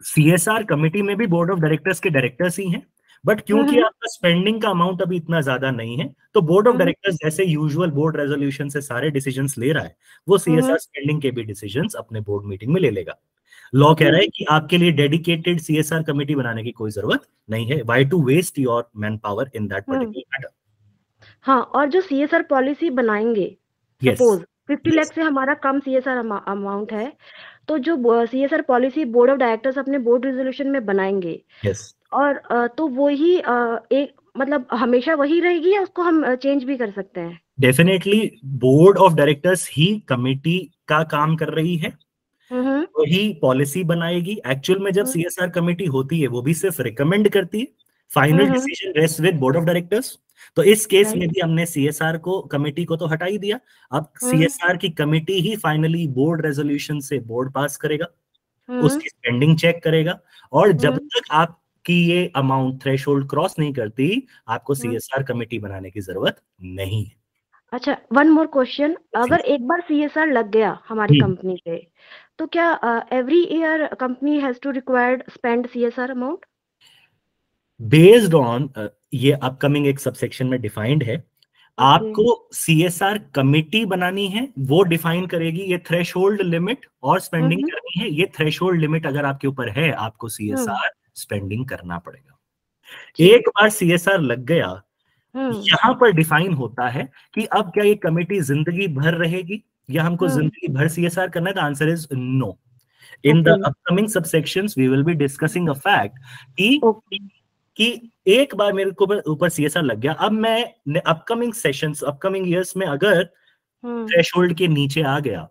सीएसआर कमेटी में भी बोर्ड ऑफ डायरेक्टर्स के डायरेक्टर्स ही हैं, बट क्योंकि हम्म आपका स्पेंडिंग का अमाउंट अभी इतना ज्यादा नहीं है, तो बोर्ड ऑफ हम्म डायरेक्टर्स जैसे यूजुअल बोर्ड रेजोल्यूशन से सारे डिसीजंस ले रहा है, वो सीएसआर स्पेंडिंग के भी डिसीजंस अपने बोर्ड मीटिंग में ले लेगा। लॉ कह रहा है कि आपके लिए डेडिकेटेड सीएसआर कमेटी बनाने की कोई जरूरत नहीं है। Why to waste your man power in that hmm particular matter. हाँ और जो सीएसआर पॉलिसी बनाएंगे यस, सपोज 50 लाख यस, से हमारा कम सीएसआर अमाउंट है तो जो CSR policy board of directors अपने बोर्ड रेजोल्यूशन में बनाएंगे यस। और तो वही एक मतलब हमेशा वही रहेगी या उसको हम चेंज भी कर सकते हैं definitely board of directors he committee का काम कर रही है, हम्म वही पॉलिसी बनाएगी। एक्चुअल में जब सीएसआर कमेटी होती है वो भी सिर्फ रिकमेंड करती है, final decision rest with board of directors. तो इस केस में राइट भी हमने सीएसआर को कमेटी को तो हटा ही दिया, अब सीएसआर की कमेटी ही फाइनली बोर्ड रेजोल्यूशन से बोर्ड पास करेगा, उसकी स्पेंडिंग चेक करेगा, और जब तक आपकी ये अमाउंट थ्रेशोल्ड क्रॉस नहीं करती, आपको सीएसआर कमेटी बनाने की जरूरत नहीं है। अच्छा वन मोर क्वेश्चन अगर एक बार सीएसआर लग गया हमारी कंपनी पे तो क्या every year company has to required spend CSR amount based on ये अपकमिंग एक सबसेक्शन में डिफाइंड है, आपको सीएसआर कमेटी बनानी है, वो डिफाइन करेगी ये थ्रेशोल्ड लिमिट, और स्पेंडिंग करनी है, ये थ्रेशोल्ड लिमिट अगर आपके ऊपर है, आपको सीएसआर स्पेंडिंग करना पड़ेगा। एक बार सीएसआर लग गया, यहां पर डिफाइन होता है कि अब क्या ये कमेटी जिंदगी भर रहेगी या हमको जिंदगी भर सीएसआर करना है। The answer is no. In the upcoming subsections we will be discussing a fact कि एक बार मेरे को ऊपर सीएसआर लग गया, अब मैं अपकमिंग सेशंस अपकमिंग ईयर्स में अगर थ्रेशोल्ड के नीचे आ गया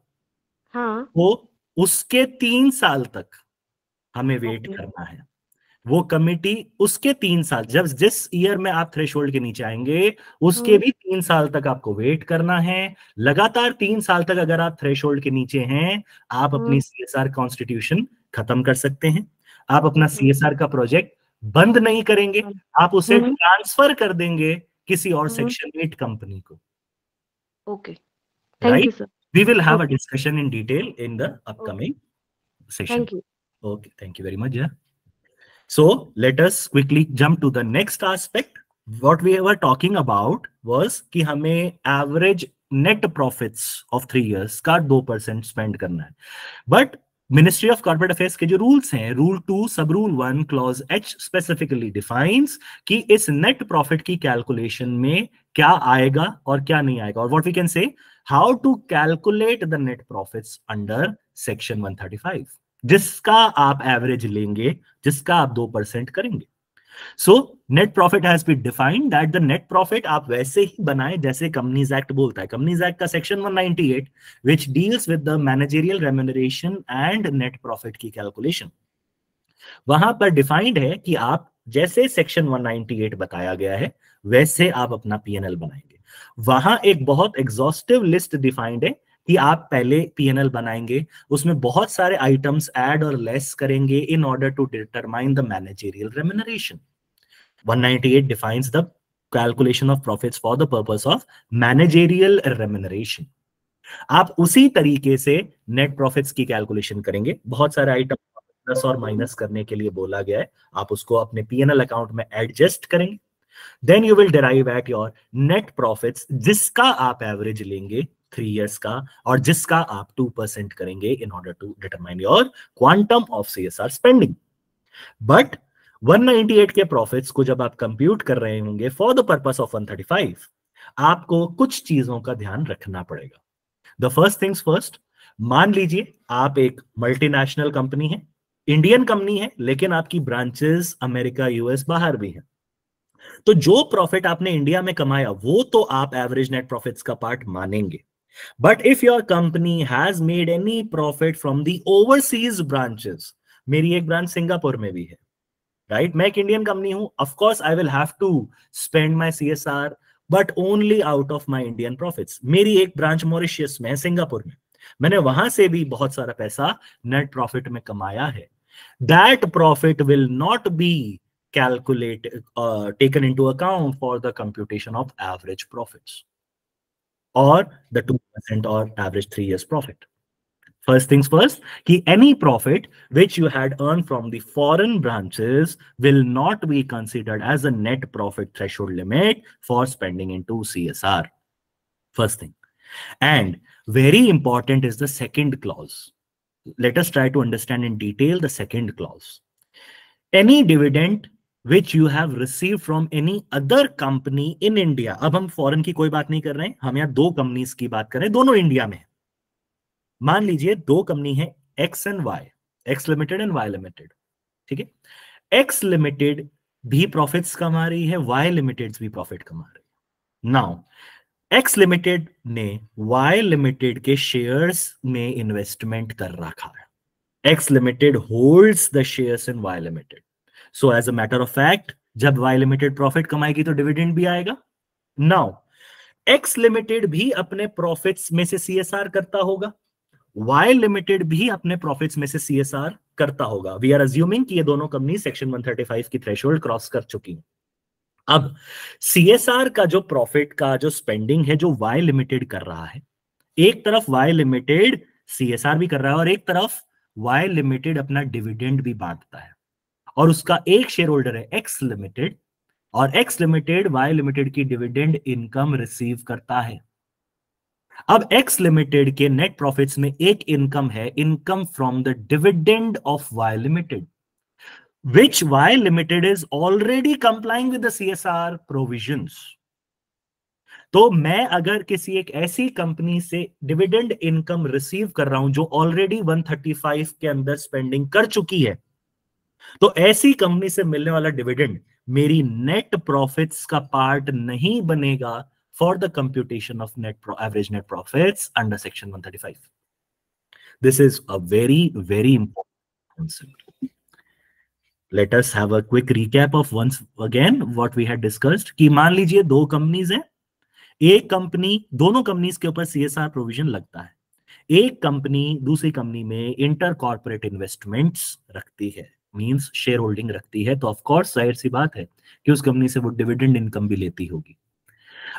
तो उसके 3 साल तक हमें वेट करना है। वो कमेटी उसके 3 साल, जब जिस ईयर में आप थ्रेशोल्ड के नीचे आएंगे उसके भी 3 साल तक आपको वेट करना है। लगातार 3 साल तक अगर आप थ्रेशोल्ड के नीचे हैं, आप अपनी सीएसआर कॉन्स्टिट्यूशन खत्म कर सकते हैं। आप अपना सीएसआर का प्रोजेक्ट बंद नहीं करेंगे, आप उसे ट्रांसफर कर देंगे किसी और सेक्शन 8 कंपनी को। Okay thank you sir We will have a discussion in detail in the upcoming session. Thank you. Okay, thank you very much. Yeah. So let us quickly jump to the next aspect. What we were talking about was कि हमें average net profits of 3 years का 2% spend करना है। But Ministry of Corporate Affairs के जो rules हैं, Rule 2 Sub Rule 1 Clause H specifically defines कि इस net profit की calculation में क्या आएगा और क्या नहीं आएगा, और what we can say how to calculate the net profits under Section 135. जिसका आप एवरेज लेंगे, जिसका आप 2% करेंगे। So net profit has been defined that the net profit आप वैसे ही बनाए जैसे कंपनीज एक्ट बोलता है। कंपनीज एक्ट का section 198 which deals with the managerial remuneration and net profit की कैलकुलेशन, वहां पर डिफाइंड है कि आप जैसे सेक्शन 198 बताया गया है वैसे आप अपना पीएनएल बनाएंगे। वहां एक बहुत एग्जॉस्टिव लिस्ट डिफाइंड है कि आप पहले पीएनएल बनाएंगे, उसमें बहुत सारे आइटम्स ऐड और लेस करेंगे in order to determine the managerial remuneration. 198 defines the calculation of profits for the purpose of managerial remuneration. आप उसी तरीके से नेट प्रॉफिट्स की कैलकुलेशन करेंगे। बहुत सारे आइटम प्लस और माइनस करने के लिए बोला गया है, आप उसको अपने पीएनएल अकाउंट में एडजस्ट करेंगे। Then you will derive at your net profits, जिसका आप एवरेज लेंगे 3 इयर्स का और जिसका आप 2% करेंगे in order to determine your quantum of CSR spending. But 198 के प्रॉफिट्स को जब आप कंप्यूट कर रहे होंगे फॉर द पर्पस ऑफ 135, आपको कुछ चीजों का ध्यान रखना पड़ेगा। द फर्स्ट थिंग्स फर्स्ट, मान लीजिए आप एक मल्टीनेशनल कंपनी है, इंडियन कंपनी है, लेकिन आपकी ब्रांचेस अमेरिका, यूएस, बाहर भी है। तो जो प्रॉफिट आपने इंडिया में कमाया वो तो आप एवरेज नेट प्रॉफिट्स का पार्ट मानेंगे। But if your company has made any profit from the overseas branches, मेरी एक ब्रांच सिंगापुर में भी है, राइट, मैं एक इंडियन कंपनी हूं, of course I will have to spend my CSR but only out of my Indian profits. मेरी एक ब्रांच मॉरिशस में है, सिंगापुर में, मैंने वहां से भी बहुत सारा पैसा नेट प्रॉफिट में कमाया है। That profit will not be calculated taken into account for the computation of average profits or the 2% or average 3 years profit. First things first, कि any profit which you had earned from the foreign branches will not be considered as a net profit threshold limit for spending into CSR. First thing. And very important is the second clause. Let us try to understand in detail the second clause. Any dividend which you have received from any other company in India, अब हम foreign की कोई बात नहीं कर रहे हैं, हम यहाँ दो कंपनीज की बात कर रहे हैं, दोनों इंडिया में। मान लीजिए दो कंपनी है x and y, x limited and y limited, ठीक है। एक्स लिमिटेड भी प्रॉफिट्स कमा रही है, वाई लिमिटेड भी प्रॉफिट कमा रही है। नाउ एक्स लिमिटेड ने वाई लिमिटेड के शेयर्स में इन्वेस्टमेंट कर रखा है। X limited holds the shares in y limited. So as a matter of fact, जब वाई लिमिटेड प्रॉफिट कमाएगी तो डिविडेंड भी आएगा। नाउ एक्स लिमिटेड भी अपने प्रॉफिट्स में से सीएसआर करता होगा, वाई लिमिटेड भी अपने प्रॉफिट्स में से सीएसआर करता होगा। वी आर अज्यूमिंग कि ये दोनों कंपनी सेक्शन 135 की थ्रेशोल्ड क्रॉस कर चुकी हैं। अब सीएसआर का जो प्रॉफिट का जो स्पेंडिंग है जो वाई लिमिटेड कर रहा है, एक तरफ वाई लिमिटेड सीएसआर भी कर रहा है और एक तरफ वाई लिमिटेड अपना डिविडेंड भी बांटता है, और उसका एक शेयर होल्डर है एक्स लिमिटेड, और एक्स लिमिटेड वाई लिमिटेड की डिविडेंड इनकम रिसीव करता है। अब एक्स लिमिटेड के नेट प्रॉफिट्स में एक इनकम है, income from the dividend of y limited, which Y Limited is already complying with the CSR provisions. तो मैं अगर किसी एक ऐसी कंपनी से डिविडेंड इनकम रिसीव कर रहा हूं जो ऑलरेडी 135 के अंदर स्पेंडिंग कर चुकी है, तो ऐसी कंपनी से मिलने वाला डिविडेंड मेरी नेट प्रॉफिट्स का पार्ट नहीं बनेगा for the computation of average net profits under section 135. This is a very very important concept. Let us have a quick recap of once again what we had discussed. कि मान लीजिए दो companies हैं, एक company, दोनों companies के ऊपर CSR provision लगता है, एक कंपनी दूसरी कंपनी में इंटर कॉर्पोरेट इन्वेस्टमेंट्स रखती है, मींस शेयर होल्डिंग रखती है, तो ऑफ कोर्स जाहिर सी बात है कि उस कंपनी से वो डिविडेंड इनकम भी लेती होगी.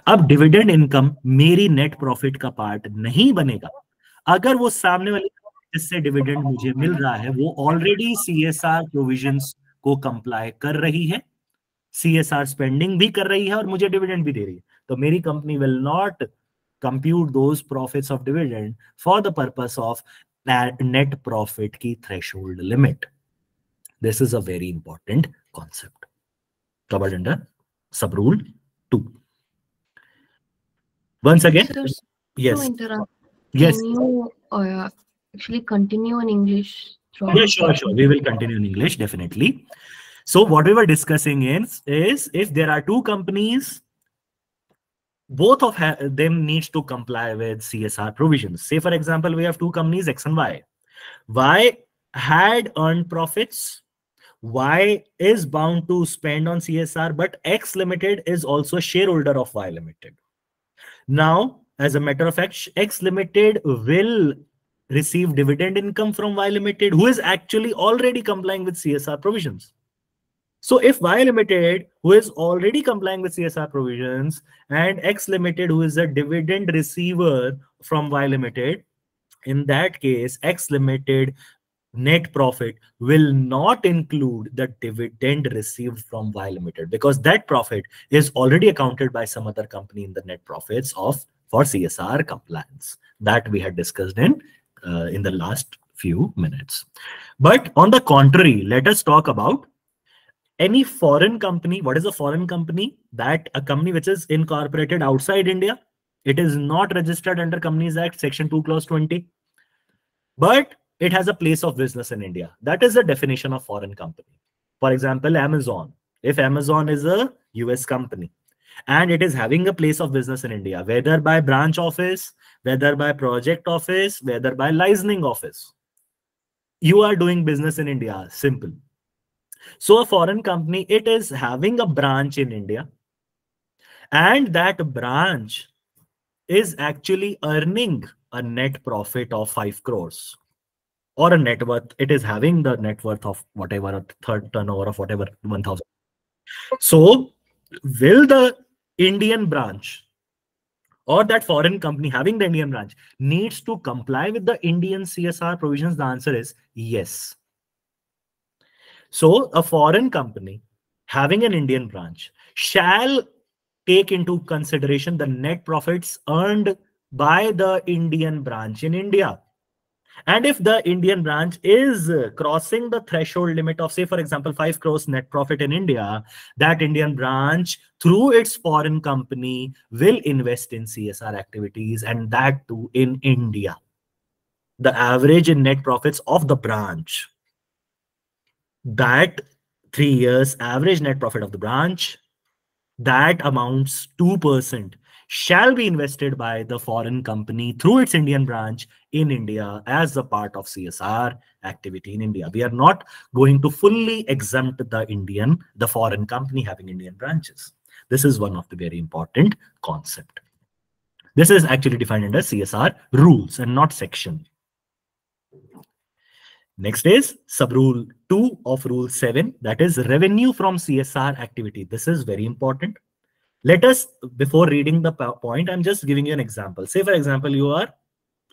अब डिविडेंड इनकम मेरी नेट प्रॉफिट का पार्ट नहीं बनेगा अगर वो सामने वाली जिससे डिविडेंड मुझे मिल रहा है वो ऑलरेडी सीएसआर प्रोविजंस को कंप्लाई कर रही है, सीएसआर स्पेंडिंग भी कर रही है और मुझे डिविडेंड भी दे रही है. तो मेरी company will not compute those profits of dividend for the purpose of net profit की threshold limit. This is a very important concept covered under sub rule 2. Once again, Sir, yes, to interrupt, yes. can you actually continue in English Yeah, sure. We will continue in English, definitely. So what we were discussing is if there are two companies, both of them needs to comply with CSR provisions. Say, for example, we have two companies, X and Y. Y had earned profits. Y is bound to spend on CSR, but X Limited is also a shareholder of Y Limited. Now, as a matter of fact, X Limited will receive dividend income from Y Limited, who is actually already complying with CSR provisions. So if Y Limited, who is already complying with CSR provisions, and X Limited, who is a dividend receiver from Y Limited, in that case, X Limited net profit will not include the dividend received from Y Limited, because that profit is already accounted by some other company in the net profits of for CSR compliance that we had discussed in the last few minutes. But on the contrary, let us talk about any foreign company. What is a foreign company? That a company which is incorporated outside India. It is not registered under Companies Act Section 2 Clause 20, but it has a place of business in India. That is the definition of foreign company. For example, Amazon. If Amazon is a US company and it is having a place of business in India, whether by branch office, whether by project office, whether by licensing office, you are doing business in India. Simple. So a foreign company, it is having a branch in India, and that branch is actually earning a net profit of 5 crores or a net worth. It is having the net worth of whatever, a third turnover of whatever, 1000. So will the Indian branch or that foreign company having the Indian branch needs to comply with the Indian CSR provisions? The answer is yes. So a foreign company having an Indian branch shall take into consideration the net profits earned by the Indian branch in India. And if the Indian branch is crossing the threshold limit of, say, for example, 5 crores net profit in India, that Indian branch, through its foreign company, will invest in CSR activities, and that too in India. The average in net profits of the branch, that 3 years average net profit of the branch, that amounts 2%, shall be invested by the foreign company through its Indian branch in India as a part of CSR activity in India. We are not going to fully exempt the foreign company having Indian branches. This is one of the very important concept. This is actually defined under CSR rules and not section. Next is sub-rule 2 of rule 7, that is revenue from CSR activity. This is very important. Let us, before reading the point, I'm just giving you an example. Say, for example, you are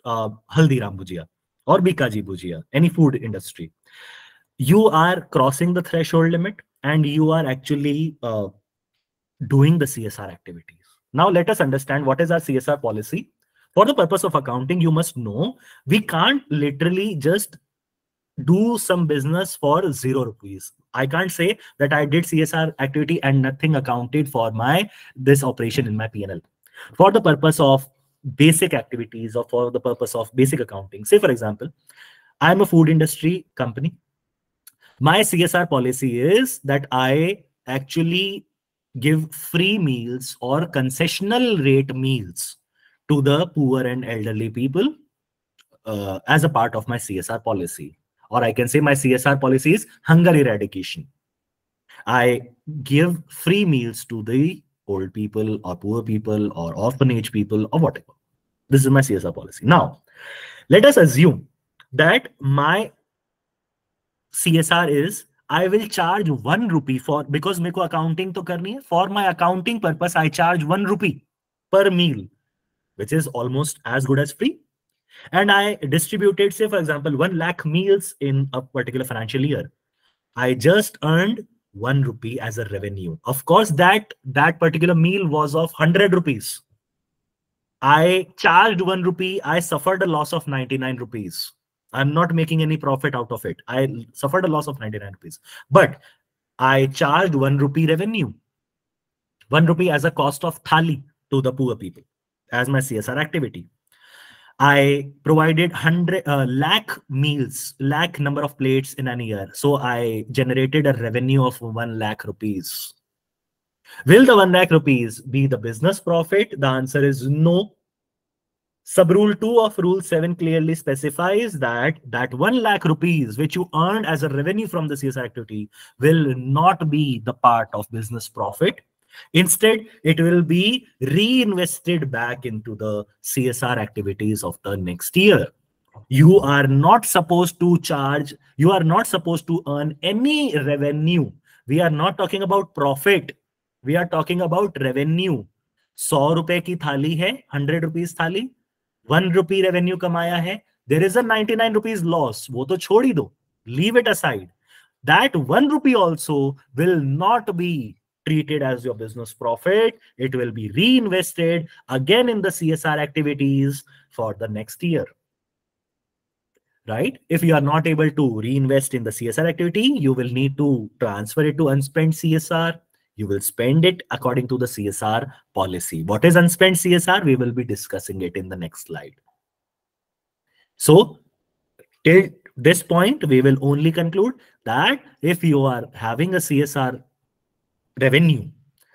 Haldiram Bhujia or Bikaji Bhujia, any food industry. You are crossing the threshold limit and you are actually doing the CSR activities. Now, let us understand what is our CSR policy. For the purpose of accounting, you must know we can't literally just do some business for 0 rupees. I can't say that I did CSR activity and nothing accounted for this operation in my P&L. For the purpose of basic activities or for the purpose of basic accounting, say for example, I'm a food industry company. My CSR policy is that I actually give free meals or concessional rate meals to the poor and elderly people as a part of my CSR policy. Or I can say my CSR policy is hunger eradication. I give free meals to the old people or poor people or orphanage people or whatever. This is my CSR policy. Now, let us assume that my CSR is I will charge 1 rupee for, because मेरे को accounting तो करनी है. For my accounting purpose, I charge 1 rupee per meal, which is almost as good as free. And I distributed, say, for example, 1 lakh meals in a particular financial year. I just earned 1 rupee as a revenue. Of course, that particular meal was of 100 rupees. I charged 1 rupee. I suffered a loss of 99 rupees. I'm not making any profit out of it. I suffered a loss of 99 rupees. But I charged 1 rupee revenue. 1 rupee as a cost of thali to the poor people as my CSR activity. I provided 100 lakh meals, lakh number of plates in an year. So I generated a revenue of 1 lakh rupees. Will the 1 lakh rupees be the business profit? The answer is no. Sub-rule 2 of Rule 7 clearly specifies that 1 lakh rupees which you earned as a revenue from the CSR activity will not be the part of business profit. Instead, it will be reinvested back into the CSR activities of the next year. You are not supposed to charge, you are not supposed to earn any revenue. We are not talking about profit. We are talking about revenue. 100 रुपए की थाली है, 100 rupees थाली, 1 rupee revenue कमाया है, there is a 99 rupees loss. वो तो छोड़ ही दो. Leave it aside. That 1 rupee also will not be treated as your business profit. It will be reinvested again in the CSR activities for the next year. Right? If you are not able to reinvest in the CSR activity, you will need to transfer it to unspent CSR. You will spend it according to the CSR policy. What is unspent CSR? We will be discussing it in the next slide. So, till this point, we will only conclude that if you are having a CSR revenue,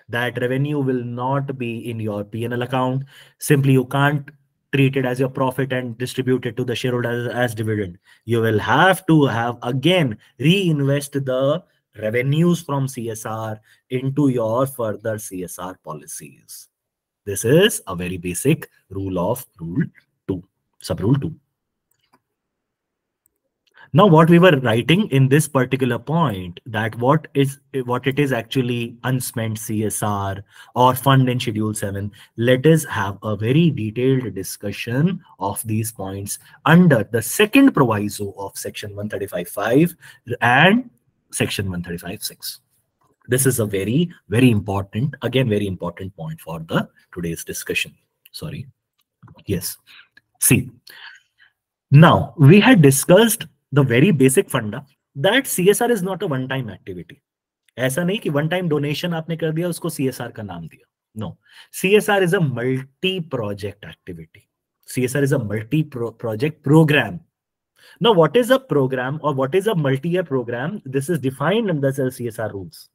that revenue will not be in your P&L account. Simply, you can't treat it as your profit and distribute it to the shareholders as dividend. You will have to have again reinvest the revenues from CSR into your further CSR policies. This is a very basic rule of Rule 2, Sub-rule 2. Now, what we were writing in this particular point, that what it is actually unspent CSR or fund in Schedule 7, let us have a very detailed discussion of these points under the second proviso of Section 135.5 and Section 135.6. This is a very, very important, again, very important point for the today's discussion. Sorry. Yes. See, now we had discussed the very basic funda that CSR is not a one-time activity. ऐसा नहीं कि one time donation आपने कर दिया उसको CSR का नाम दिया. No, CSR is a multi-project activity. CSR is a multi-project program. Now, what is a program or what is a multi-year program? This is defined under the CSR rules.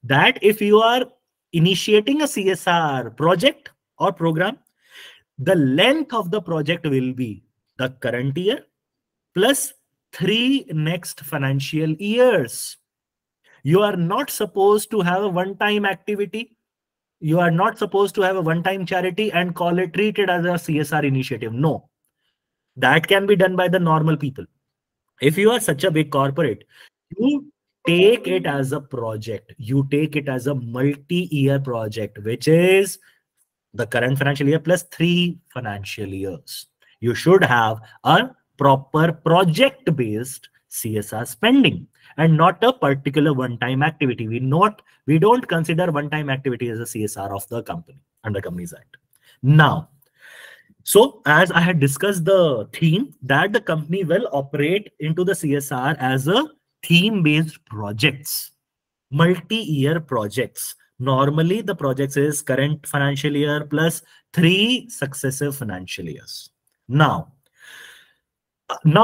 That if you are initiating a CSR project or program, the length of the project will be the current year plus 3 next financial years. You are not supposed to have a one-time activity. You are not supposed to have a one-time charity and call it treated as a CSR initiative. No, that can be done by the normal people. If you are such a big corporate, you take it as a project. You take it as a multi-year project, which is the current financial year plus 3 financial years. You should have a proper project-based CSR spending and not a particular one-time activity. We don't consider one-time activity as a CSR of the company under Companies Act. Now, so as I had discussed the theme that the company will operate into the CSR as a theme-based projects, multi-year projects. Normally, the projects is current financial year plus 3 successive financial years. Now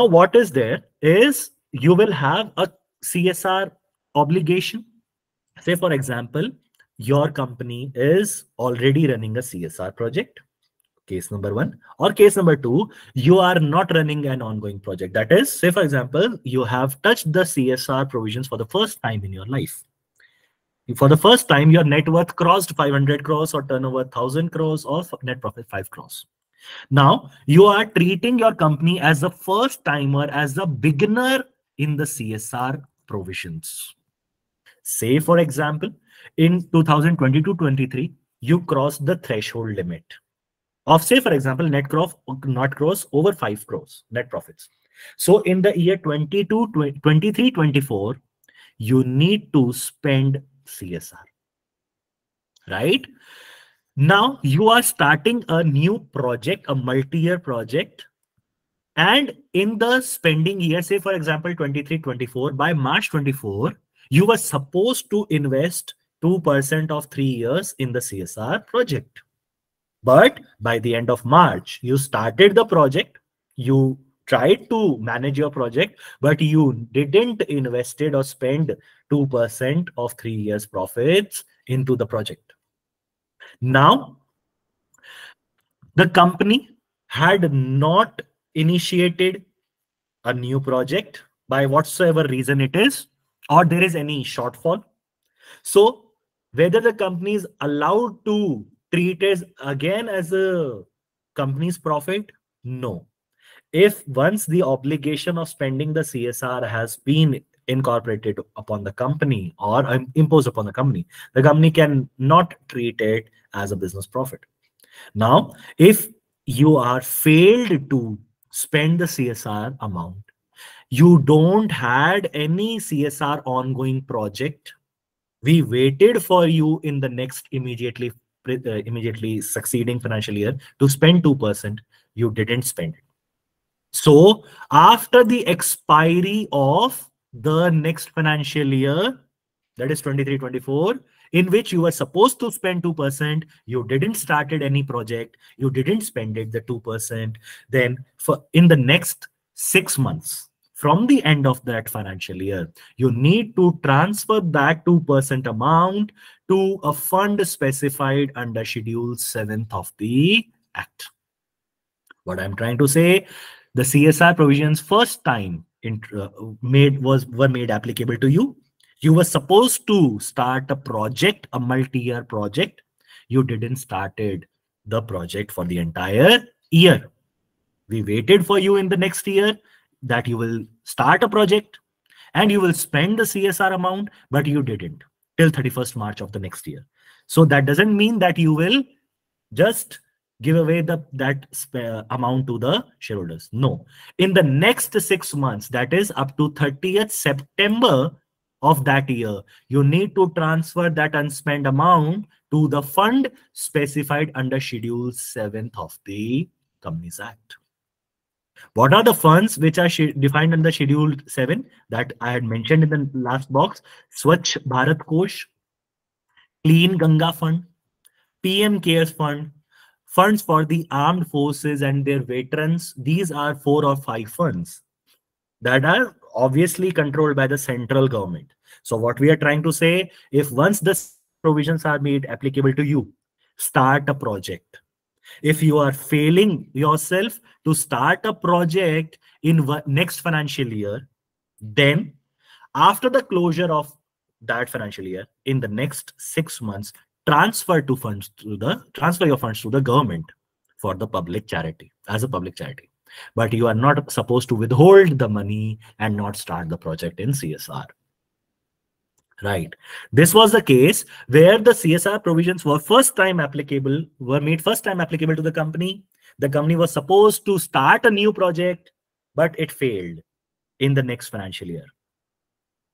what is there is you will have a CSR obligation. Say, for example, your company is already running a CSR project. Case number 1. Or case number 2, you are not running an ongoing project. That is, say, for example, you have touched the CSR provisions for the first time in your life. For the first time, your net worth crossed 500 crores or turnover 1000 crores or net profit 5 crores. Now, you are treating your company as a first timer, as a beginner in the CSR provisions. Say, for example, in 2022-23, you crossed the threshold limit of, say, for example, net crores over 5 crores net profits. So in the year 23-24, you need to spend CSR, right? Now you are starting a new project, a multi-year project, and in the spending year, say for example 23-24, by March 24, you were supposed to invest 2% of 3 years in the CSR project. But by the end of March, you started the project, you tried to manage your project, but you didn't invested or spend 2% of 3 years profits into the project. Now, the company had not initiated a new project by whatsoever reason it is, or there is any shortfall. So whether the company is allowed to treat it again as a company's profit? No. If once the obligation of spending the CSR has been incorporated upon the company or imposed upon the company can not treat it as a business profit. Now, if you are failed to spend the CSR amount, you don't had any CSR ongoing project, we waited for you in the next immediately succeeding financial year to spend 2%, you didn't spend it. So after the expiry of the next financial year, that is 23-24, in which you were supposed to spend 2%, you didn't started any project, you didn't spend it, the 2%, then for in the next 6 months, from the end of that financial year, you need to transfer that 2% amount to a fund specified under Schedule 7th of the Act. What I'm trying to say, the CSR provisions first time were made applicable to you. You were supposed to start a project, a multi-year project. You didn't started the project for the entire year. We waited for you in the next year that you will start a project and you will spend the CSR amount, but you didn't till 31st March of the next year. So that doesn't mean that you will just give away that amount to the shareholders. No. In the next 6 months, that is up to 30th September of that year, you need to transfer that unspent amount to the fund specified under Schedule 7th of the Companies Act. What are the funds which are defined under Schedule 7 that I had mentioned in the last box? Swachh Bharat Kosh, Clean Ganga Fund, PM Cares Fund, funds for the armed forces and their veterans. These are 4 or 5 funds that are obviously controlled by the central government. So what we are trying to say, if once the provisions are made applicable to you, start a project. If you are failing yourself to start a project in next financial year, then after the closure of that financial year, in the next 6 months, transfer your funds to the government for the public charity, as a public charity. But you are not supposed to withhold the money and not start the project in CSR. Right. This was the case where the CSR provisions were made first time applicable to the company. The company was supposed to start a new project, but it failed in the next financial year.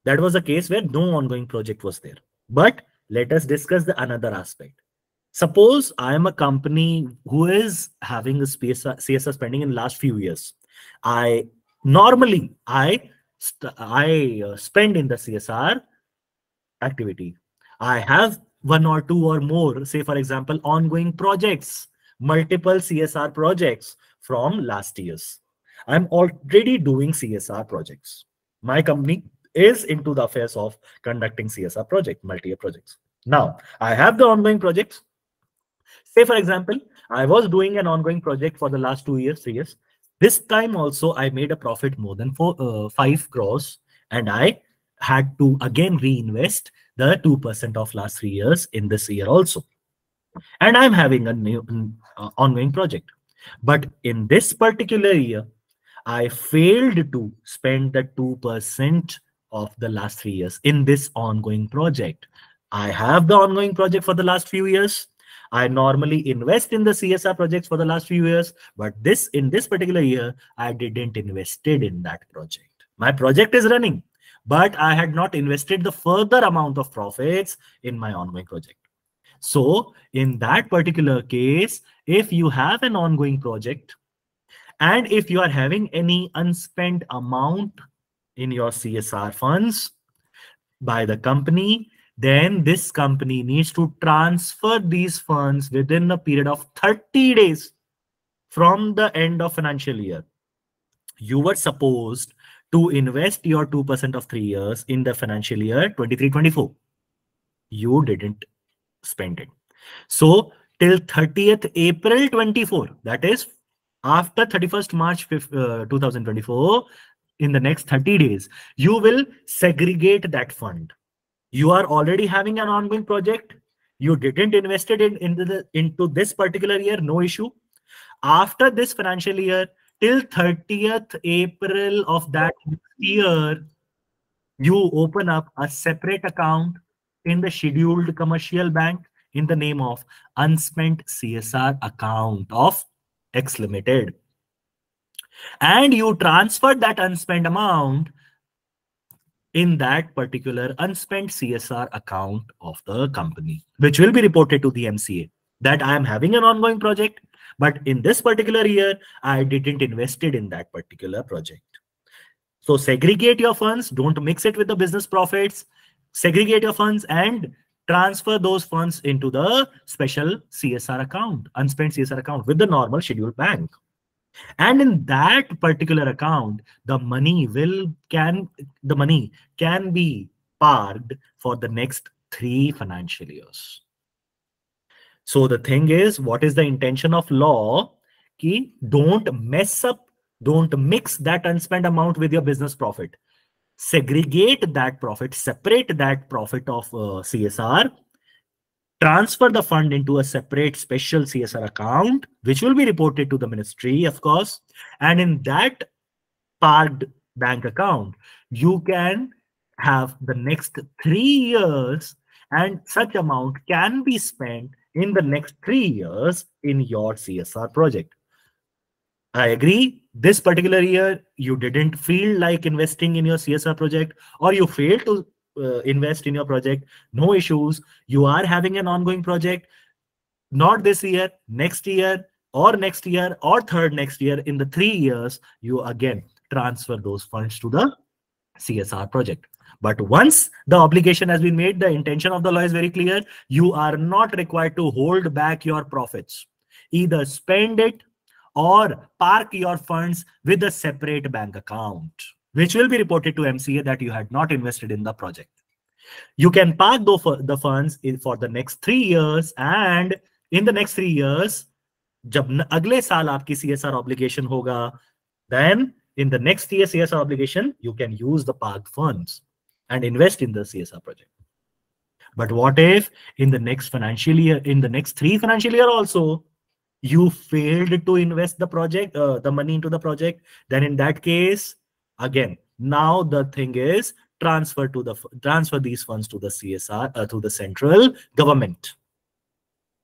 That was a case where no ongoing project was there. But let us discuss the another aspect. Suppose I am a company who is having a CSR spending in last few years. I spend in the CSR activity. I have 1 or 2 or more, say for example, ongoing projects, multiple CSR projects from last years. I'm already doing CSR projects. My company is into the affairs of conducting CSR project, multi-year projects. Now, I have the ongoing projects. Say for example, I was doing an ongoing project for the last 2 years, 3 years. This time also I made a profit more than 5 crores and I had to again reinvest the 2% of last 3 years in this year also. And I'm having a new ongoing project. But in this particular year, I failed to spend the 2% of the last 3 years in this ongoing project. I have the ongoing project for the last few years. I normally invest in the CSR projects for the last few years, but in this particular year, I didn't invested in that project. My project is running, but I had not invested the further amount of profits in my ongoing project. So in that particular case, if you have an ongoing project and if you are having any unspent amount in your CSR funds by the company, then this company needs to transfer these funds within a period of 30 days from the end of financial year. You were supposed to invest your 2% of 3 years in the financial year 23-24. You didn't spend it. So till 30th April 24, that is after 31st March 2024, in the next 30 days, you will segregate that fund. You are already having an ongoing project. You didn't invest it into this particular year, no issue. After this financial year, till 30th April of that year, you open up a separate account in the scheduled commercial bank in the name of unspent CSR account of X Limited. And you transfer that unspent amount in that particular unspent CSR account of the company, which will be reported to the MCA that I am having an ongoing project, but in this particular year, I didn't invest it in that particular project. So segregate your funds, don't mix it with the business profits, segregate your funds and transfer those funds into the special CSR account, unspent CSR account with the normal scheduled bank. And in that particular account, the money can be parked for the next 3 financial years. So the thing is, what is the intention of law? Ki don't mess up, don't mix that unspent amount with your business profit. Segregate that profit, separate that profit of CSR, transfer the fund into a separate special CSR account, which will be reported to the ministry, of course. And in that parked bank account, you can have the next 3 years, and such amount can be spent in the next 3 years in your CSR project. I agree. This particular year, you didn't feel like investing in your CSR project, or you failed to invest in your project. No issues. You are having an ongoing project, not this year, next year, or next year, or third next year. In the 3 years, you again transfer those funds to the CSR project. But once the obligation has been made, the intention of the law is very clear. You are not required to hold back your profits. Either spend it or park your funds with a separate bank account, which will be reported to MCA that you had not invested in the project. You can park the funds for the next 3 years, and in the next 3 years, जब अगले साल आपकी CSR obligation होगा, then in the next year CSR obligation, you can use the parked funds and invest in the CSR project. But what if in the next financial year, in the next 3 financial year also, you failed to invest the money into the project? Then in that case, again, now the thing is transfer these funds to the CSR, to the central government.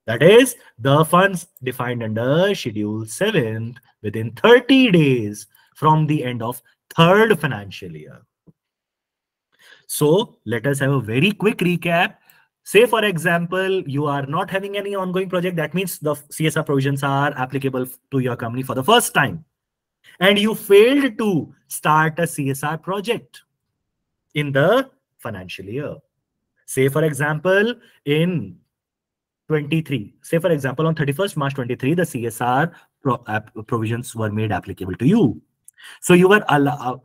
That is the funds defined under Schedule 7 within 30 days from the end of 3rd financial year. So let us have a very quick recap. Say, for example, you are not having any ongoing project. That means the CSR provisions are applicable to your company for the first time. And you failed to start a CSR project in the financial year. Say, for example, in 23. Say, for example, on 31st March 23, the CSR provisions were made applicable to you. So you were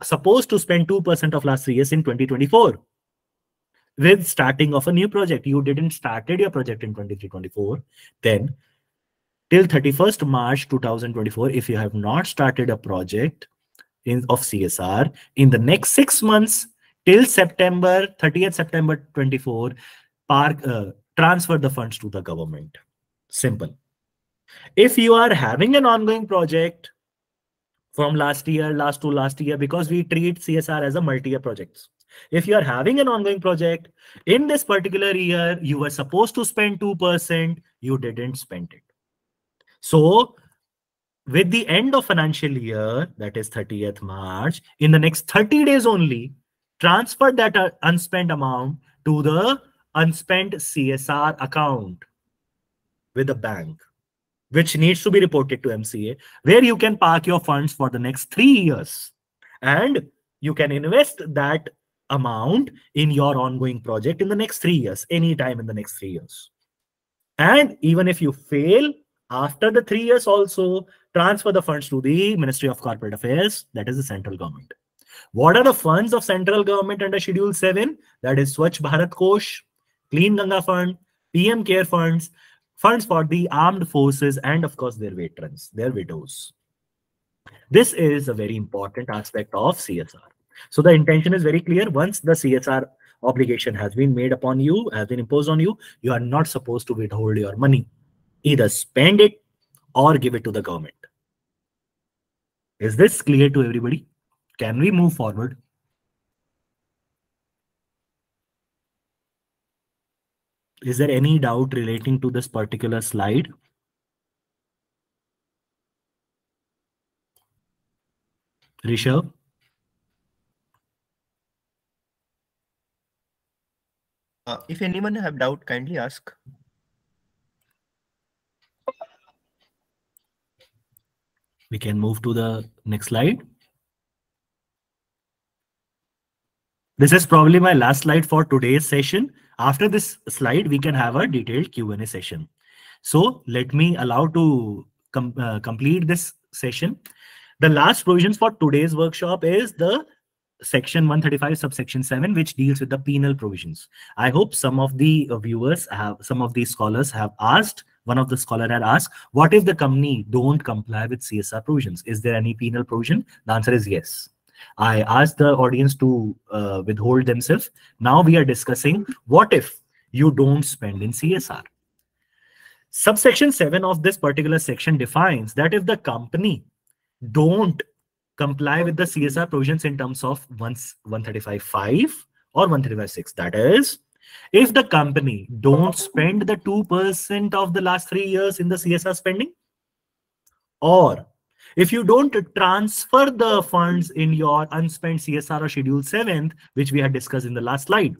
supposed to spend 2% of last 3 years in 2024. With starting of a new project, you didn't started your project in 23-24. Then till 31st March 2024, if you have not started a project of CSR in the next 6 months till 30th September 24, transfer the funds to the government. Simple. If you are having an ongoing project from last year, because we treat CSR as a multi-year projects. If you are having an ongoing project, in this particular year, you were supposed to spend 2%, you didn't spend it. So with the end of financial year, that is 30th March, in the next 30 days only, transfer that unspent amount to the unspent CSR account with the bank, which needs to be reported to MCA, where you can park your funds for the next 3 years. And you can invest that amount in your ongoing project in the next 3 years, anytime in the next 3 years. And even if you fail after the 3 years also, transfer the funds to the Ministry of Corporate Affairs, that is the central government. What are the funds of central government under Schedule 7? That is Swachh Bharat Kosh, Clean Ganga Fund, PM Care Funds, funds for the armed forces, and of course their veterans, their widows. This is a very important aspect of CSR. So the intention is very clear. Once the CSR obligation has been made upon you, has been imposed on you, you are not supposed to withhold your money. Either spend it or give it to the government. Is this clear to everybody? Can we move forward? Is there any doubt relating to this particular slide? Rishabh? If anyone have doubt, kindly ask. We can move to the next slide. This is probably my last slide for today's session. After this slide, we can have a detailed Q&A session. So let me allow to complete this session. The last provisions for today's workshop is the section 135 subsection 7, which deals with the penal provisions. I hope some of the viewers have, some of the scholars have asked, one of the scholar had asked, what if the company don't comply with CSR provisions? Is there any penal provision? The answer is yes. I asked the audience to withhold themselves. Now we are discussing what if you don't spend in CSR. Subsection 7 of this particular section defines that if the company don't comply with the CSR provisions in terms of 135.5 or 135.6, that is, if the company don't spend the 2% of the last 3 years in the CSR spending, or if you don't transfer the funds in your unspent CSR or Schedule 7, which we had discussed in the last slide,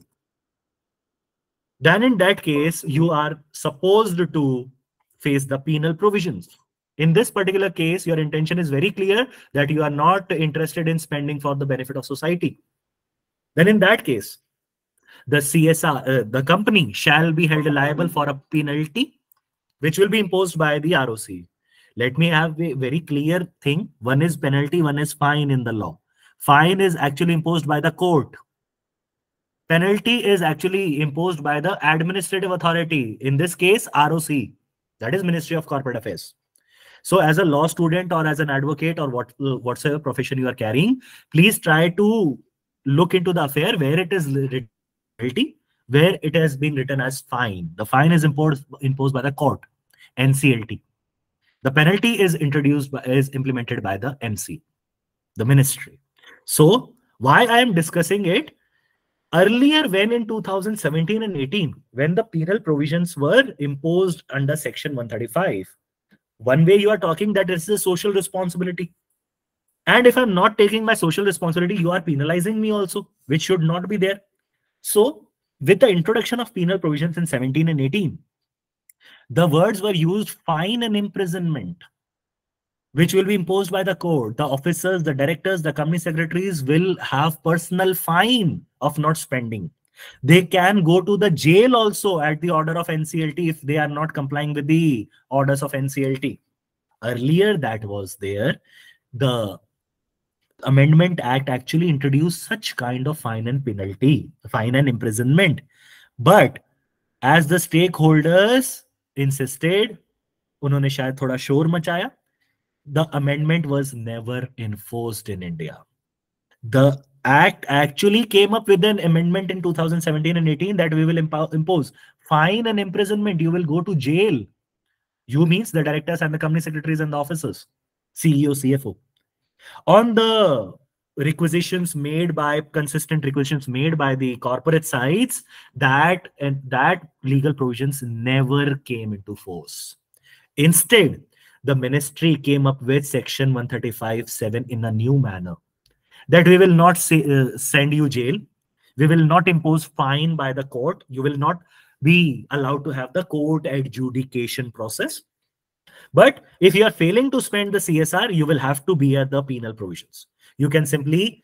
then in that case, you are supposed to face the penal provisions. In this particular case, your intention is very clear that you are not interested in spending for the benefit of society. Then in that case, the CSR, the company shall be held liable for a penalty, which will be imposed by the ROC. Let me have a very clear thing. One is penalty, one is fine in the law. Fine is actually imposed by the court. Penalty is actually imposed by the administrative authority. In this case, ROC, that is Ministry of Corporate Affairs. So as a law student or as an advocate or whatsoever profession you are carrying, please try to look into the affair where it is written penalty, where it has been written as fine. The fine is imposed by the court, NCLT. The penalty is implemented by the MC, the ministry. So why I am discussing it? Earlier, when in 2017 and 18, when the penal provisions were imposed under section 135, one way you are talking that it's a social responsibility. And if I'm not taking my social responsibility, you are penalizing me also, which should not be there. So with the introduction of penal provisions in 17 and 18, the words were used fine and imprisonment, which will be imposed by the court. The officers, the directors, the company secretaries will have personal fine of not spending. They can go to the jail also at the order of NCLT if they are not complying with the orders of NCLT. Earlier that was there. The Amendment Act actually introduced such kind of fine and penalty, fine and imprisonment. But as the stakeholders insisted, उन्होंने शायद थोड़ा शोर मचाया, the amendment was never enforced in India. The Act actually came up with an amendment in 2017 and 18 that we will impose fine and imprisonment. You will go to jail. You means the directors and the company secretaries and the officers, CEO, CFO. On the requisitions made by, consistent requisitions made by the corporate sides, that legal provisions never came into force. Instead, the ministry came up with section 135.7 in a new manner, that we will not send you jail. We will not impose fine by the court. You will not be allowed to have the court adjudication process. But if you are failing to spend the CSR, you will have to bear the penal provisions. You can simply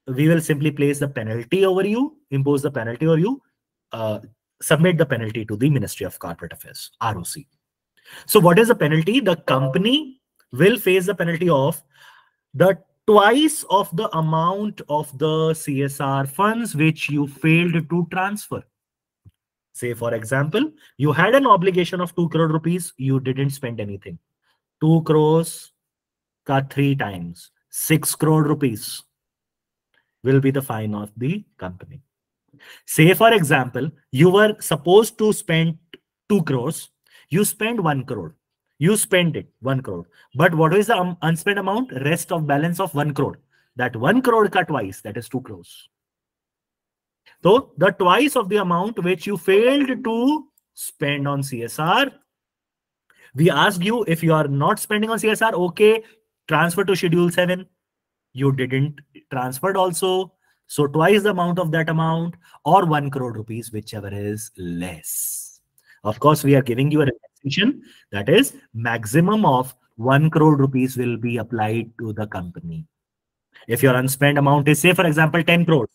we will simply place the penalty over you, impose the penalty over you, uh, submit the penalty to the Ministry of Corporate Affairs, ROC. So what is the penalty? The company will face the penalty of the twice of the amount of the CSR funds which you failed to transfer. Say, for example, you had an obligation of 2 crore rupees, you didn't spend anything. 2 crores ka 3 times, 6 crore rupees will be the fine of the company. Say, for example, you were supposed to spend 2 crores, you spend 1 crore. You spend it 1 crore. But what is the unspent amount? Rest of balance of 1 crore. That 1 crore cut twice, that is 2 crores. So the twice of the amount which you failed to spend on CSR, we asked you if you are not spending on CSR, okay, transfer to Schedule 7. You didn't transferred also. So twice the amount of that amount or 1 crore rupees, whichever is less. Of course, we are giving you a relaxation. That is maximum of 1 crore rupees will be applied to the company. If your unspent amount is, say, for example, 10 crores,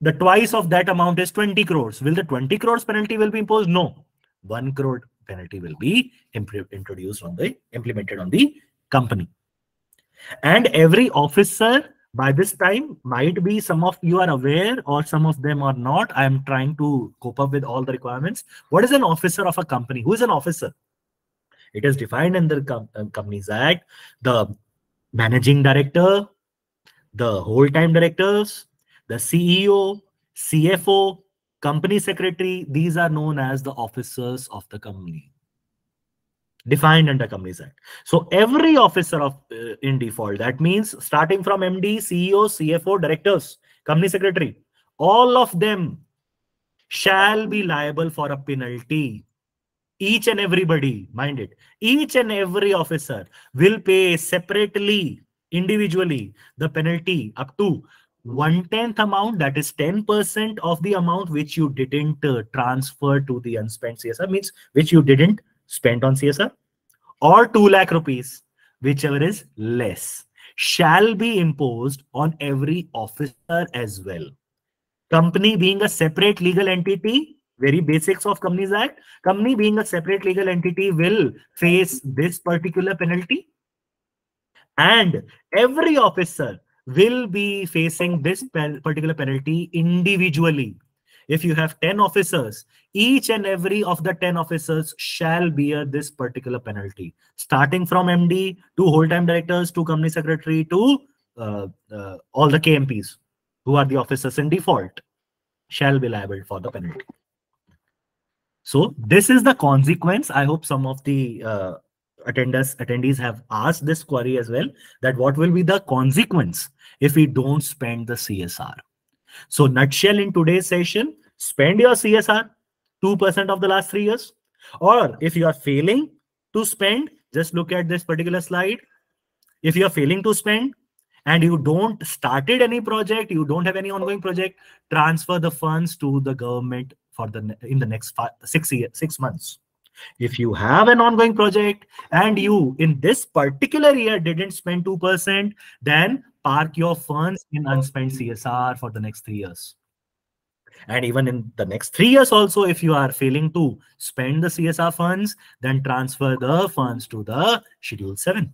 the twice of that amount is 20 crores. Will the 20 crores penalty will be imposed? No. 1 crore penalty will be introduced on the implemented on the company. And every officer by this time, might be some of you are aware or some of them are not. I am trying to cope up with all the requirements. What is an officer of a company? Who is an officer? It is defined in the Companies Act. The managing director, the whole-time directors, the CEO, CFO, company secretary, these are known as the officers of the company, defined under Companies Act. So every officer of in default, that means starting from MD, CEO, CFO, directors, company secretary, all of them shall be liable for a penalty. Each and everybody, mind it, each and every officer will pay separately, individually, the penalty up to 1/10 amount, that is 10% of the amount which you didn't transfer to the unspent CSR, means which you didn't spend on CSR, or 2 lakh rupees, whichever is less, shall be imposed on every officer as well. Company being a separate legal entity, very basics of Companies Act, company being a separate legal entity will face this particular penalty, and every officer will be facing this particular penalty individually. If you have 10 officers, each and every of the 10 officers shall bear this particular penalty, starting from MD to whole-time directors to company secretary to all the KMPs who are the officers in default shall be liable for the penalty. So this is the consequence. I hope some of the attendees have asked this query as well, that what will be the consequence if we don't spend the CSR. So nutshell in today's session, spend your CSR 2% of the last 3 years. Or if you are failing to spend, just look at this particular slide. If you are failing to spend and you don't started any project, you don't have any ongoing project, transfer the funds to the government for in the next 6 months. If you have an ongoing project and you in this particular year didn't spend 2%, then park your funds in unspent CSR for the next 3 years. And even in the next 3 years also, if you are failing to spend the CSR funds, then transfer the funds to the Schedule 7.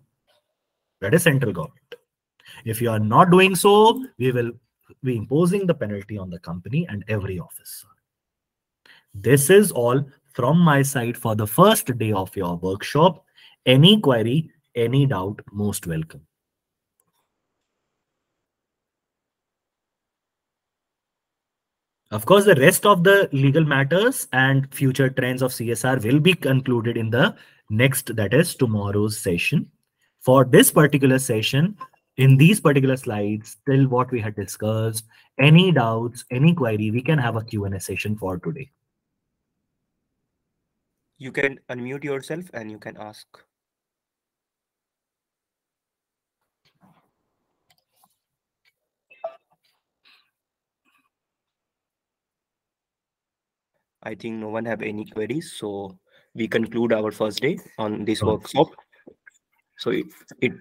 That is central government. If you are not doing so, we will be imposing the penalty on the company and every officer. This is all from my side for the first day of your workshop. Any query, any doubt, most welcome. Of course, the rest of the legal matters and future trends of CSR will be concluded in the next, that is tomorrow's session. For this particular session, in these particular slides, till what we had discussed, any doubts, any query, we can have a Q&A session for today. You can unmute yourself and you can ask. I think no one have any queries, so we conclude our first day on this Oh. workshop. So it